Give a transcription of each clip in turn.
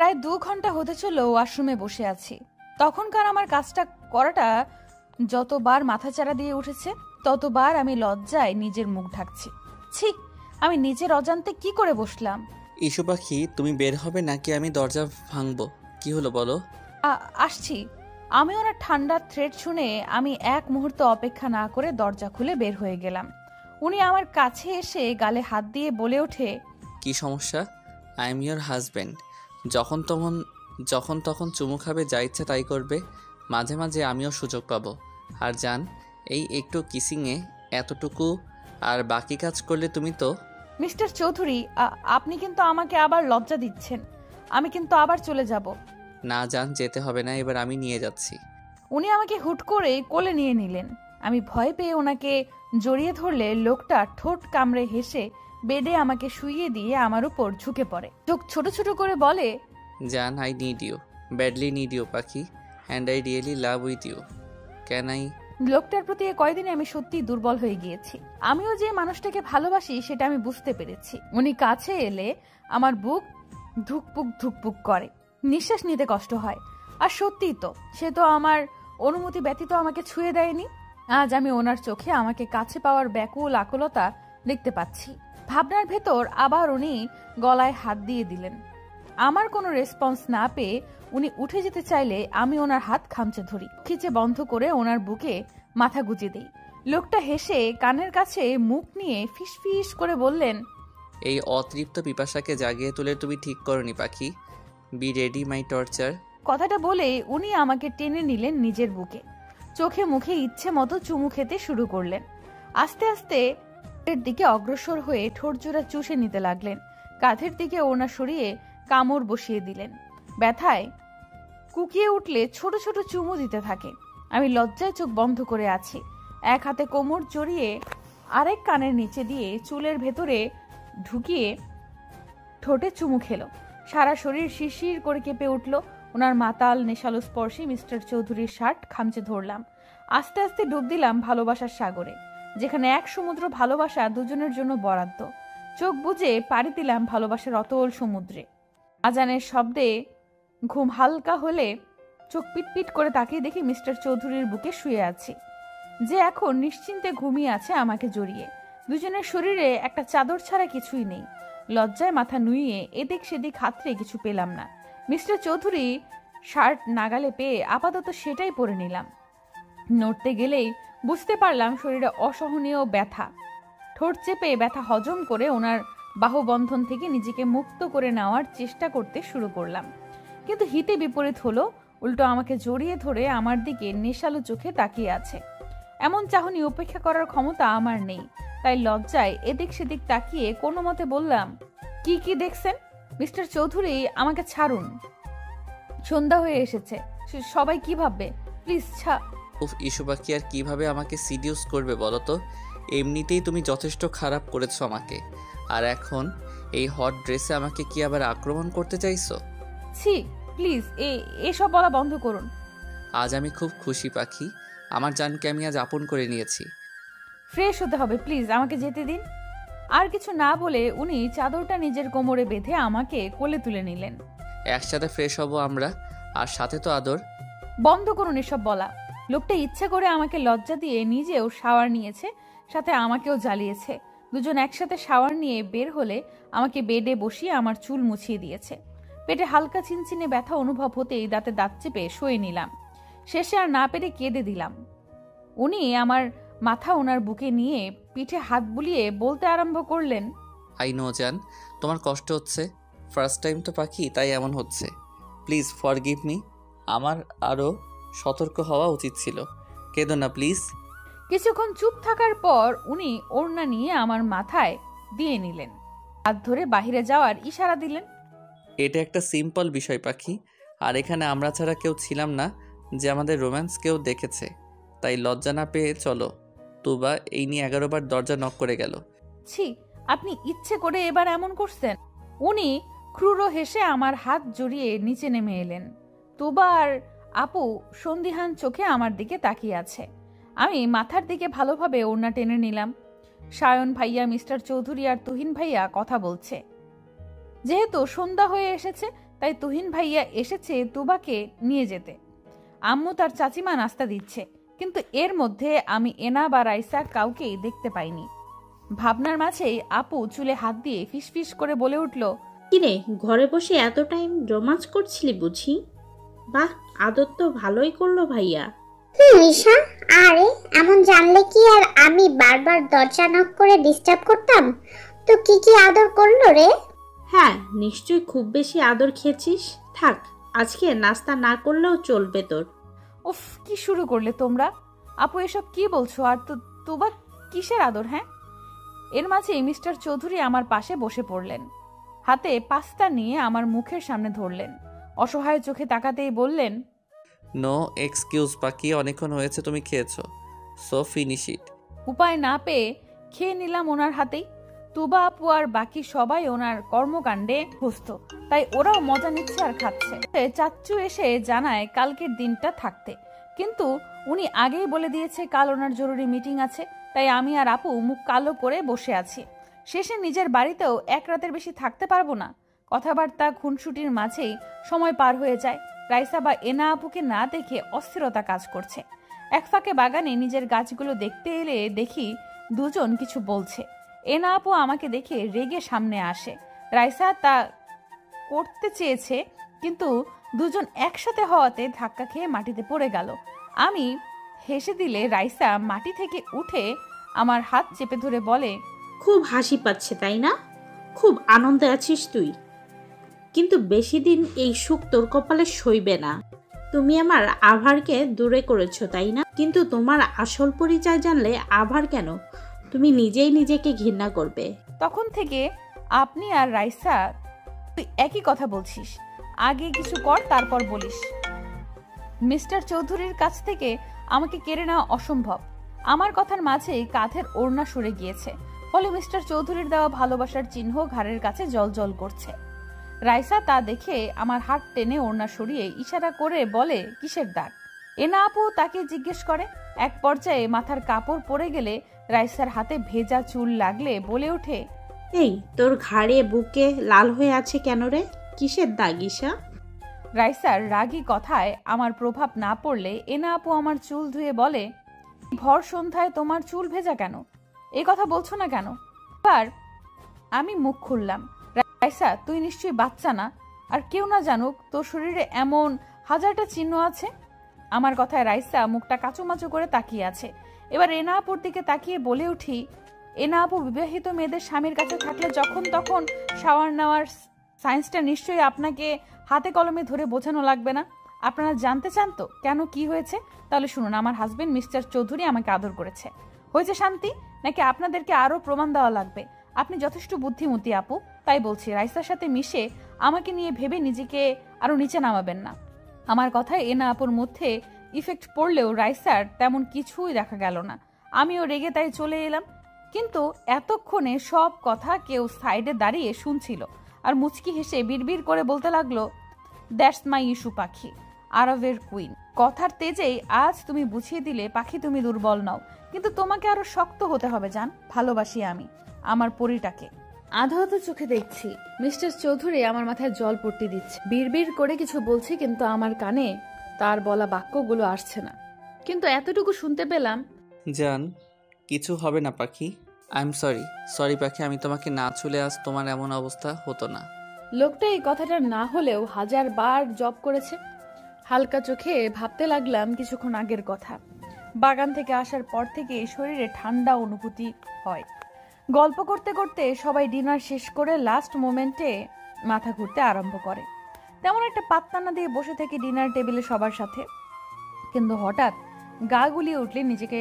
প্রায় 2 ঘন্টা হতে চলল ওয়াশরুমে বসে আছি। তখনকার আমার কাজটা করাটা যতবার মাথাচাড়া দিয়ে উঠেছে ততবার আমি লজ্জায় নিজের মুখ ঢাকছি। ছি, আমি নিজের অজান্তে কি করে বসলাম। ইস্যু পাখি, তুমি বের হবে নাকি আমি দরজা ভাঙবো? কি হলো বলো? আসছি। আমি ওনার ঠান্ডা থ্রেড শুনে আমি এক মুহূর্ত অপেক্ষা না করে দরজা খুলে বের হয়ে গেলাম। উনি আমার কাছে এসে গালে হাত দিয়ে বলে ওঠে, কি সমস্যা? I am your husband. যখন তখন চুমু খাবে, যা ইচ্ছা তাই করবে। মাঝে মাঝে আমিও সুযোগ পাবো। আর জান, এই একটু কিসিংয়ে এতটুকু, আর বাকি কাজ করলে তুমি তো। মিস্টার চৌধুরী, আপনি কিন্তু আমাকে আবার লজ্জা দিচ্ছেন। আমি কিন্তু আবার চলে যাব। না জান, যেতে হবে না, এবার আমি নিয়ে যাচ্ছি। উনি আমাকে হুট করে কোলে নিয়ে নিলেন। আমি ভয় পেয়ে ওনাকে জড়িয়ে ধরলে লোকটা ঠোঁট কামড়ে হেসে বেডে আমাকে শুইয়ে দিয়ে আমার উপর ঝুঁকে পড়ে। চোখ ছোট ছোট করে বলে, জান, I need you, badly need you পাখি, and I really love with you. Can I? লোকটার প্রতি কয়দিনে আমি সত্যি দুর্বল হয়ে গিয়েছি। আমিও যে মানুষটাকে ভালোবাসি সেটা আমি বুঝতে পেরেছি। উনি কাছে এলে আমার বুক ধুকপুক ধুকপুক করে, নিঃশ্বাস নিতে কষ্ট হয়। আর সত্যিই তো, সে তো আমার অনুমতি ব্যতীত আমাকে ছুঁয়ে দেয়নি। আজ আমি ওনার চোখে আমাকে কাছে পাওয়ার ব্যাকুল আকুলতা দেখতে পাচ্ছি। ভাবনার ভেতর আবার উনি গলায় হাত দিয়ে দিলেন। আমার কোনো রেসপন্স না পেয়ে উনি উঠে যেতে চাইলে আমি ওনার হাত খামচে ধরি, খিচে বন্ধ করে ওনার বুকে মাথা গুজে দিই। লোকটা হেসে কানের কাছে মুখ নিয়ে ফিসফিস করে বললেন, এই অতৃপ্ত পিপাসাকে জাগিয়ে তুলে তুমি ঠিক করনি পাখি। Be ready my torture. কথাটা বলে উনি আমাকে টেনে নিলেন নিজের বুকে। চোখে মুখে ইচ্ছে মতো চুমু খেতে শুরু করলেন। আস্তে আস্তে এর দিকে অগ্রসর হয়ে ঠোঁট জোড়া চুষে নিতে লাগলেন। কাঁধের দিকে ওনা সরিয়ে কামড় বসিয়ে দিলেন। ব্যথায় কুকিয়ে উঠলে ছোট ছোট চুমু দিতে থাকে। আমি লজ্জায় চোখ বন্ধ করে আছি। এক হাতে কোমর জড়িয়ে আরেক কানের নিচে দিয়ে চুলের ভেতরে ঢুকিয়ে ঠোঁটে চুমু খেলো। সারা শরীর শিরশির করে কেঁপে উঠল। ওনার মাতাল নেশালো স্পর্শে মিস্টার চৌধুরীর শার্ট খামচে ধরলাম। আস্তে আস্তে ডুব দিলাম ভালোবাসার সাগরে, যেখানে এক সমুদ্র ভালোবাসা দুজনের জন্য বরাদ্দ। চোখ বুজে পাড়ি দিলাম ভালোবাসার অতল সমুদ্রে। আজানের শব্দে ঘুম হালকা হলে চোখ পিটপিট করে তাকিয়ে দেখি মিস্টার চৌধুরীর বুকে শুয়ে আছি, যে এখন নিশ্চিন্তে ঘুমিয়ে আছে আমাকে জড়িয়ে। দুজনের শরীরে একটা চাদর ছাড়া কিছুই নেই। লজ্জায় মাথা নুইয়ে এদিক সেদিক হাতড়ে কিছু পেলাম না। মিস্টার চৌধুরী শার্ট নাগালে পেয়ে আপাতত সেটাই পরে নিলাম। নড়তে গেলেই বুঝতে পারলাম শরীরে অসহনীয় ব্যথা। ঠোঁট চেপে ব্যথা হজম করে ওনার বাহুবন্ধন থেকে নিজেকে মুক্ত করে নেওয়ার চেষ্টা করতে শুরু করলাম। কিন্তু হিতে বিপরীত হলো, উল্টো আমাকে জড়িয়ে ধরে আমার দিকে নেশালো চোখে তাকিয়ে আছে। এমন চাহনি উপেক্ষা করার ক্ষমতা আমার নেই। তাই লজ্জায় এদিক সেদিক তাকিয়ে কোনো মতে বললাম, কি কি দেখছেন? মিস্টার চৌধুরী, আমাকে ছাড়ুন। সন্ধ্যা হয়ে এসেছে, সবাই কি ভাববে? প্লিজ উফ, ইস্যু পাখি আর কিভাবে আমাকে সিডিউস করবে বলো তো? এমনিতেই তুমি যথেষ্ট খারাপ করেছো আমাকে, আর এখন এই হট ড্রেসে আমাকে কি আবার আক্রমণ করতে চাইছো? ছি, প্লিজ এসব বলা বন্ধ করুন। আজ আমি খুব খুশি পাখি, আমার জানকে আমি আজ আপন করে নিয়েছি। ফ্রেশ হতে হবে, প্লিজ আমাকে যেতে দিন। আর কিছু না বলে উনি চাদরটা নিজের কোমরে বেঁধে আমাকে কোলে তুলে নিলেন। একসাথে ফ্রেশ হব আমরা, আর সাথে তো আদর। বন্ধ করুন এসব বলা। লোকটা ইচ্ছা করে আমাকে লজ্জা দিয়ে নিজেও শাওয়ার নিয়েছে, সাথে আমাকেও জ্বালিয়েছে। দুজন একসাথে শাওয়ার নিয়ে বের হলে আমাকে বেডে বসিয়ে আমার চুল মুছিয়ে দিয়েছে। পেটে হালকা চিনচিনে ব্যথা অনুভব হতেই দাঁতে দাঁত চেপে শুয়ে নিলাম। শেষে আর না পেরে কেঁদে দিলাম। উনি আমার মাথা ওনার বুকে নিয়ে পিঠে হাত বুলিয়ে বলতে আরম্ভ করলেন, আই নো জান, তোমার কষ্ট হচ্ছে। ফার্স্ট টাইম তো পাখি, তাই এমন হচ্ছে। Please forgive me. আমার আরও সতর্ক হওয়া উচিত ছিল। কেঁদো না প্লিজ। কিছুক্ষণ চুপ থাকার পর উনি ওড়না নিয়ে আমার মাথায় দিয়ে নিলেন। হাত ধরে বাহিরে যাওয়ার ইশারা দিলেন। এটা একটা সিম্পল বিষয় পাখি, আর এখানে আমরা ছাড়া কেউ ছিলাম না যে আমাদের রোম্যান্স কেউ দেখেছে। তাই লজ্জা না পেয়ে চলো। তুবা এই নিয়ে 11 বার দরজা নক করে গেল। ছি, আপনি ইচ্ছে করে এবার এমন করছেন? উনি ক্রূর হেসে আমার হাত জড়িয়ে নিচে নেমে এলেন। তুবা আর আপু সন্দিহান চোখে আমার দিকে তাকিয়ে আছে। আমি মাথার দিকে ভালোভাবে ওড়না টেনে নিলাম। সায়ন ভাইয়া, মিস্টার চৌধুরী আর তুহিন ভাইয়া কথা বলছে। যেহেতু সন্ধ্যা হয়ে এসেছে তাই তুহিন ভাইয়া এসেছে তুবাকে নিয়ে যেতে। আম্মু তার চাচিমা নাস্তা দিচ্ছে, কিন্তু এর মধ্যে আমি এনা বা রাইসা কাউকেই দেখতে পাইনি। ভাবনার মাঝেই আপু চুলে হাত দিয়ে ফিসফিস করে বলে উঠল, কিরে, ঘরে বসে এত টাইম রোমাঞ্চ করছিলি বুঝি? বাহ, আদর তো ভালোই করলো ভাইয়া। নিশা, আরে এমন জানলে কি আর আমি বারবার দরজা নক করে ডিস্টার্ব করতাম? তো কি কি আদর করলো রে? হ্যাঁ, নিশ্চয়ই খুব বেশি আদর খেয়েছিস। থাক, আজকে নাস্তা না করলেও চলবে তোর। উফ, কি শুরু করলে তোমরা? আপু এসব কি বলছো? আর তো তুবা কিসের আদর? হ্যাঁ। এর মাঝেই মিস্টার চৌধুরী আমার পাশে বসে পড়লেন। হাতে পাস্তা নিয়ে আমার মুখের সামনে ধরলেন। অসহায় চোখে তাকাতেই বললেন, নো এক্সকিউজ পাখি, অনেকক্ষণ হয়েছে তুমি খেয়েছো, সো ফিনিশ ইট। উপায় না পেয়ে খেয়ে নিলাম ওনার হাতেই। তুবা আপু আর বাকি সবাই ওনার কর্মকাণ্ডে ব্যস্ত, তাই ওরাও মজা নিচ্ছে আর খাচ্ছে। চাচ্চু এসে জানায় কালকের দিনটা থাকতে, কিন্তু উনি আগেই বলে দিয়েছে কাল ওনার জরুরি মিটিং আছে। তাই আমি আর আপু মুখ কালো করে বসে আছি। শেষে নিজের বাড়িতেও এক রাতের বেশি থাকতে পারবো না। কথাবার্তা খুনসুটির মাঝেই সময় পার হয়ে যায়। রাইসা বা এনা আপুকে না দেখে অস্থিরতা কাজ করছে। এক ফাঁকে বাগানে নিজের গাছগুলো দেখতে এলে দেখি দুজন কিছু বলছে। এনা আপু আমাকে দেখে রেগে সামনে আসে। রাইসা তা করতে চেয়েছে, কিন্তু দুজন একসাথে হওয়াতে ধাক্কা খেয়ে মাটিতে পড়ে গেল। আমি হেসে দিলে রাইসা মাটি থেকে উঠে আমার হাত চেপে ধরে বলে, খুব হাসি পাচ্ছে তাই না? খুব আনন্দে আছিস তুই, কিন্তু বেশি দিন এই সুখ তোর কপালে সইবে না। তুমি আমার আভারকে দূরে করেছো তাই না? কিন্তু তোমার আসল পরিচয় জানলে আভার কেন, তুমি নিজেই নিজেকে ঘৃণা করবে। তখন থেকে আপনি আর রাইসা তুই একই কথা বলছিস। আগে কিছু কর, তারপর বলিস। মিস্টার চৌধুরীর কাছ থেকে আমাকে কেড়ে নেওয়া অসম্ভব। আমার কথার মাঝেই কাঁধের ওড়না সরে গিয়েছে, ফলে মিস্টার চৌধুরীর দেওয়া ভালোবাসার চিহ্ন ঘাড়ের কাছে জলজল করছে। রাইসা তা দেখে আমার হাত টেনে ওড়না সরিয়ে ইশারা করে বলে, কিসের দাগ? এনা আপু তাকে জিজ্ঞেস করে। এক পর্যায়ে মাথার কাপড় পরে গেলে রাইসার হাতে ভেজা চুল লাগলে বলে ওঠে, এই তোর ঘাড়ে বুকে লাল হয়ে আছে কেন রে? কিসের দাগ ঈশা? রাইসার রাগী কথায় আমার প্রভাব না পড়লে এনা আপু আমার চুল ধুয়ে বলে, ভর সন্ধ্যায় তোমার চুল ভেজা কেন? এই কথা বলছো না কেন? এবার আমি মুখ খুললাম, রাইসা তুই নিশ্চয়ই বাচ্চা না, আর কেউ না জানুক তোর শরীরে এমন হাজারটা চিহ্ন আছে। আমার কথায় রাইসা মুখটা কাচুমাচু করে তাকিয়ে আছে। এবার এনা আপুর দিকে তাকিয়ে বলে উঠি, এনা আপু বিবাহিত মেয়েদের স্বামীর কাছে থাকলে যখন তখন শাওয়ার নেওয়ার সায়েন্সটা নিশ্চয়ই আপনাকে হাতে কলমে ধরে বোঝানো লাগবে না। আপনারা জানতে চান তো কেন কি হয়েছে? তাহলে শুনুন, আমার হাজবেন্ড মিস্টার চৌধুরী আমাকে আদর করেছে। হয়েছে শান্তি, নাকি আপনাদেরকে আরো প্রমাণ দেওয়া লাগবে? আপনি যথেষ্ট বুদ্ধিমতী আপু, তাই বলছি রাইসার সাথে মিশে আমাকে নিয়ে ভেবে নিজেকে আরো নিচে নামাবেন না। আমার কথায় এনা আপুর মধ্যে ইফেক্ট পড়লেও রাইসার তেমন কিছুই দেখা গেল না। আমিও রেগে তাই চলে এলাম, কিন্তু এতক্ষণে সব কথা কেউ সাইডে দাঁড়িয়ে শুনছিল আর মুচকি হেসে বিড়বিড় করে বলতে লাগলো, দ্যাটস মাই ইস্যু পাখি, আরবের কুইন। কথার তেজেই আজ তুমি বুঝিয়ে দিলে পাখি তুমি দুর্বল নও, কিন্তু তোমাকে আরো শক্ত হতে হবে জান। ভালোবাসি আমি আমার পরিটাকে। আধো আধো চোখে দেখছি মিস্টার চৌধুরী আমার মাথায় জল পড়তে দিচ্ছে। বিড়বিড় করে কিছু বলছি, কিন্তু আমার কানে তার বলা বাক্যগুলো আসছে না। কিন্তু এতটুকু শুনতে পেলাম, জান কিছু হবে না পাখি, আই এম সরি পাখি, আমি তোমাকে না ছুলে আজ তোমার এমন অবস্থা হতো না। লোকটা এই কথাটা না হলেও 1000 বার জব করেছে। হালকা চোখে ভাবতে লাগলাম কিছুক্ষণ আগের কথা। বাগান থেকে আসার পর থেকে শরীরে ঠান্ডা অনুভূতি হয়। গল্প করতে করতে সবাই ডিনার শেষ করে লাস্ট মোমেন্টে মাথা ঘুরতে আরম্ভ করে। তেমন একটা পাত্তা না দিয়ে বসে থেকে ডিনার টেবিলে সবার সাথে, কিন্তু হঠাৎ গা গুলিয়ে উঠলে নিজেকে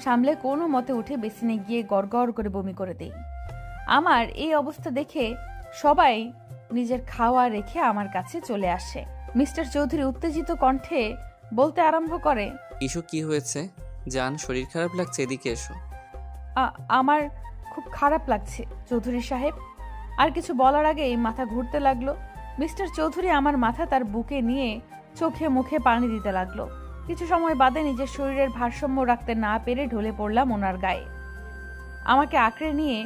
সামলে কোনো মতে উঠে বেসিনে গিয়ে গড়গড় করে বমি করে দেই। আমার এই অবস্থা দেখে সবাই নিজের খাওয়া রেখে আমার কাছে চলে আসে। মিস্টার চৌধুরী উত্তেজিত কণ্ঠে বলতে আরম্ভ করে, ইস্যু কি হয়েছে জান? শরীর খারাপ লাগছে, এদিকে এসো। আমার খুব খারাপ লাগছে চৌধুরী সাহেব। আর কিছু বলার আগেই মাথা ঘুরতে লাগলো। মিস্টার চৌধুরী আমার মাথা তার বুকে নিয়ে চোখে মুখে পানি দিতে লাগলো। কিছু সময় বাদে নিজের শরীরের ভারসাম্য রাখতে না পেরে ঢলে পড়লাম ওনার গায়ে। আমাকে আঁকড়ে নিয়ে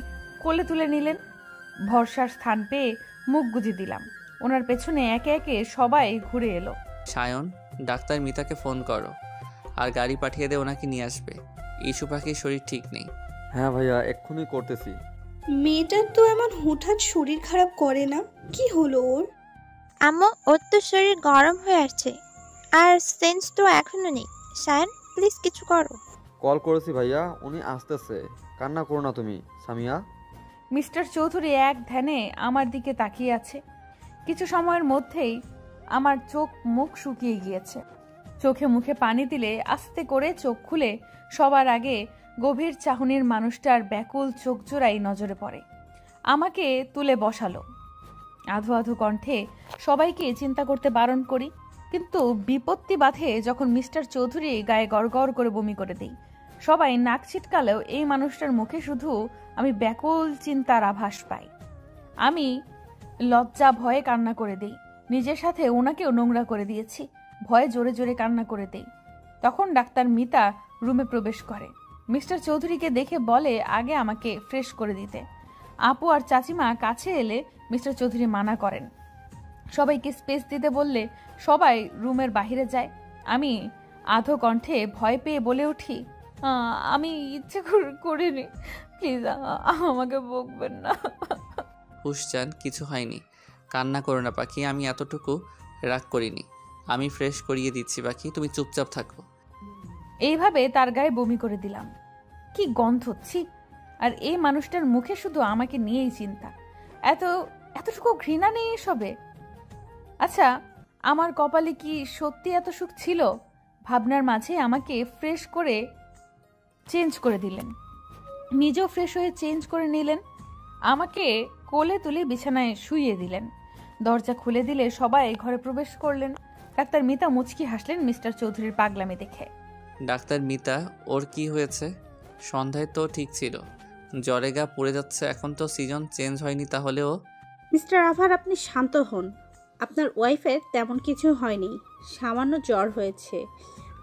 কোলে তুলে নিলেন। ভরসার স্থান পেয়ে মুখ গুজে দিলাম। ওনার পেছনে একে একে সবাই ঘুরে এলো। সায়ন, ডাক্তার মিতাকে ফোন করো আর গাড়ি পাঠিয়ে দে, ওনাকে নিয়ে আসবে। ইস্যু পাখির শরীর ঠিক নেই। হ্যাঁ ভাইয়া, এক্ষুনি করতেছি। মেয়েটার তো এমন হুটহাট শরীর খারাপ করে না, কি হলো ওর? আম্মু, ওর তো শরীর গরম হয়ে আসছে, আর সেন্স তো এখনো নেই। সায়ন, প্লিজ কিছু করো। কল করেছি ভাইয়া, উনি আসতেছে। কান্না করো না তুমি সামিয়া। মিস্টার চৌধুরী এক ধ্যানে আমার দিকে তাকিয়ে আছে। কিছু সময়ের মধ্যেই আমার চোখ মুখ শুকিয়ে গিয়েছে। চোখে মুখে পানি দিলে আস্তে করে চোখ খুলে সবার আগে গভীর চাহনির মানুষটার ব্যাকুল চোখ জোড়াই নজরে পড়ে। আমাকে তুলে বসালো। আধো আধো কণ্ঠে সবাইকে চিন্তা করতে বারণ করি, কিন্তু বিপত্তি বাধে যখন মিস্টার চৌধুরী গায়ে গড়গড় করে বমি করে দেই। সবাই নাক ছিটকালেও এই মানুষটার মুখে শুধু আমি ব্যাকুল চিন্তার আভাস পাই। আমি লজ্জা ভয়ে কান্না করে দেই। নিজের সাথে ওনাকেও নোংরা করে দিয়েছি। ভয়ে জোরে জোরে কান্না করে দেই। তখন ডাক্তার মিতা রুমে প্রবেশ করে। মিস্টার চৌধুরীকে দেখে বলে আগে আমাকে ফ্রেশ করে দিতে। আপু আর চাচিমা কাছে এলে মিস্টার চৌধুরী মানা করেন। সবাইকে স্পেস দিতে বললে সবাই রুমের বাইরে যায়। আমি আধো কণ্ঠে ভয় পেয়ে বলে উঠি, আমি ইচ্ছে করিনি, প্লিজ আমাকে বকবেন না। হুশজান, কিছু হয়নি, কান্না করো না পাখি। আমি এতটুকু রাগ করিনি। আমি ফ্রেশ করিয়ে দিচ্ছি পাখি, তুমি চুপচাপ থাকো। এইভাবে তার গায়ে বমি করে দিলাম। কি গন্ধ, ছি! আর এই মানুষটার মুখে শুধু আমাকে নিয়েই চিন্তা। এতটুকু ঘৃণা নেই এসবে। আচ্ছা, আমার কপালে কি সত্যি এত সুখ ছিল? ভাবনার মাঝে আমাকে ফ্রেশ করে চেঞ্জ করে দিলেন, নিজেও ফ্রেশ হয়ে চেঞ্জ করে নিলেন, আমাকে কোলে তুলে বিছানায় শুইয়ে দিলেন। দরজা খুলে দিলে সবাই ঘরে প্রবেশ করলেন। ডাক্তার মিতা মুচকি হাসলেন মিস্টার চৌধুরীর পাগলামি দেখে। ডাক্তার মিতা, ওর কি হয়েছে? সন্ধ্যায় তো ঠিক ছিল, জ্বরে গা পড়ে যাচ্ছে। এখন তো সিজন চেঞ্জ হয়নি, তাহলেও। মিস্টার আভার, আপনি শান্ত হন। আপনার ওয়াইফের তেমন কিছু হয়নি, সামান্য জ্বর হয়েছে।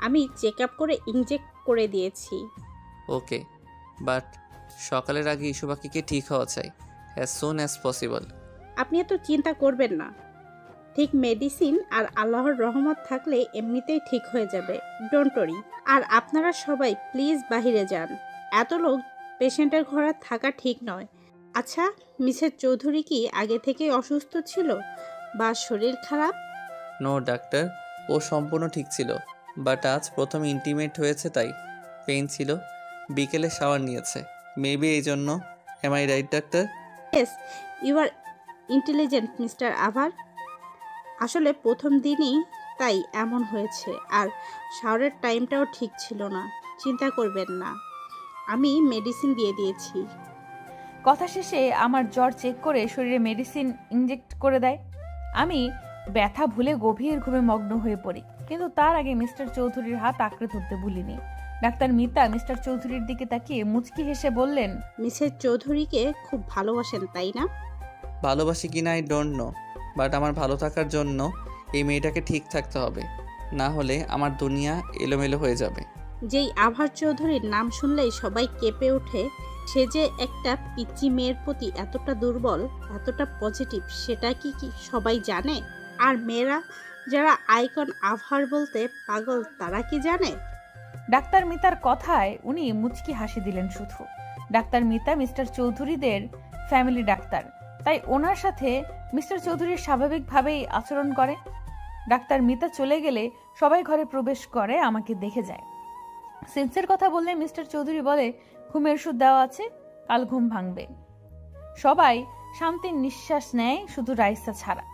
আমি চেক আপ করে ইনজেক্ট করে দিয়েছি। ওকে, বাট সকালের আগে ইস্যু পাখিকে ঠিক হওয়া চাই, অ্যাজ সুন অ্যাজ পসিবল। আপনি এত চিন্তা করবেন না। ঠিক মেডিসিন আর আল্লাহর রহমত থাকলে এমনিতেই ঠিক হয়ে যাবে, ডোন্ট ওরি। আর আপনারা সবাই প্লিজ বাহিরে যান, এত লোক পেশেন্টের ঘরে থাকা ঠিক নয়। আচ্ছা, মিসেস চৌধুরী কি আগে থেকেই অসুস্থ ছিল বা শরীর খারাপ? নো ডাক্তার, ও সম্পূর্ণ ঠিক ছিল, বাট আজ প্রথম ইন্টিমেট হয়েছে, তাই পেইন ছিল। বিকেলে শাওয়ার নিয়েছে, মেবি এই জন্য। Am I right doctor? Yes, you are intelligent mister Abhar. আসলে প্রথম দিনই তাই এমন হয়েছে, আর শাওয়ারের টাইমটাও ঠিক ছিল না। চিন্তা করবেন না, আমি মেডিসিন দিয়ে দিয়েছি। কথা শেষে আমার জ্বর চেক করে শরীরে মেডিসিন ইনজেক্ট করে দেয়। আমি ব্যথা ভুলে গভীর ঘুমে মগ্ন হয়ে পড়ি, কিন্তু তার আগে মিস্টার চৌধুরীর হাত আঁকড়ে ধরতে ভুলিনি। ডাক্তার মিতা মিস্টার চৌধুরীর দিকে তাকিয়ে মুচকি হেসে বললেন, মিসেস চৌধুরীকে খুব ভালোবাসেন তাই না? ভালোবাসি কিনা আই ডোন্ট নো, বাট আমার ভালো থাকার জন্য এই মেয়েটাকে ঠিক থাকতে হবে, না হলে আমার দুনিয়া এলোমেলো হয়ে যাবে। যেই আভার চৌধুরীর নাম শুনলেই সবাই কেঁপে ওঠে, সে যে একটা পিচ্চি মেয়ের প্রতি এতটা দুর্বল, এতটা পজিটিভ, সেটা কি সবাই জানে? আর মেয়েরা যারা আইকন আভার বলতে পাগল, তারা কি জানে? ডাক্তার মিতার কথায় উনি মুচকি হাসি দিলেন শুধু। ডাক্তার মিতা মিস্টার চৌধুরীদের ফ্যামিলি ডাক্তার, তাই ওনার সাথে মিস্টার চৌধুরীর স্বাভাবিকভাবেই আচরণ করে। ডাক্তার মিতা চলে গেলে সবাই ঘরে প্রবেশ করে, আমাকে দেখে যায়। সেন্সের কথা বললে মিস্টার চৌধুরী বলে, ঘুমের ওষুধ দেওয়া আছে, কাল ঘুম ভাঙবে। সবাই শান্তির নিঃশ্বাস নেয়, শুধু রাইসা ছাড়া।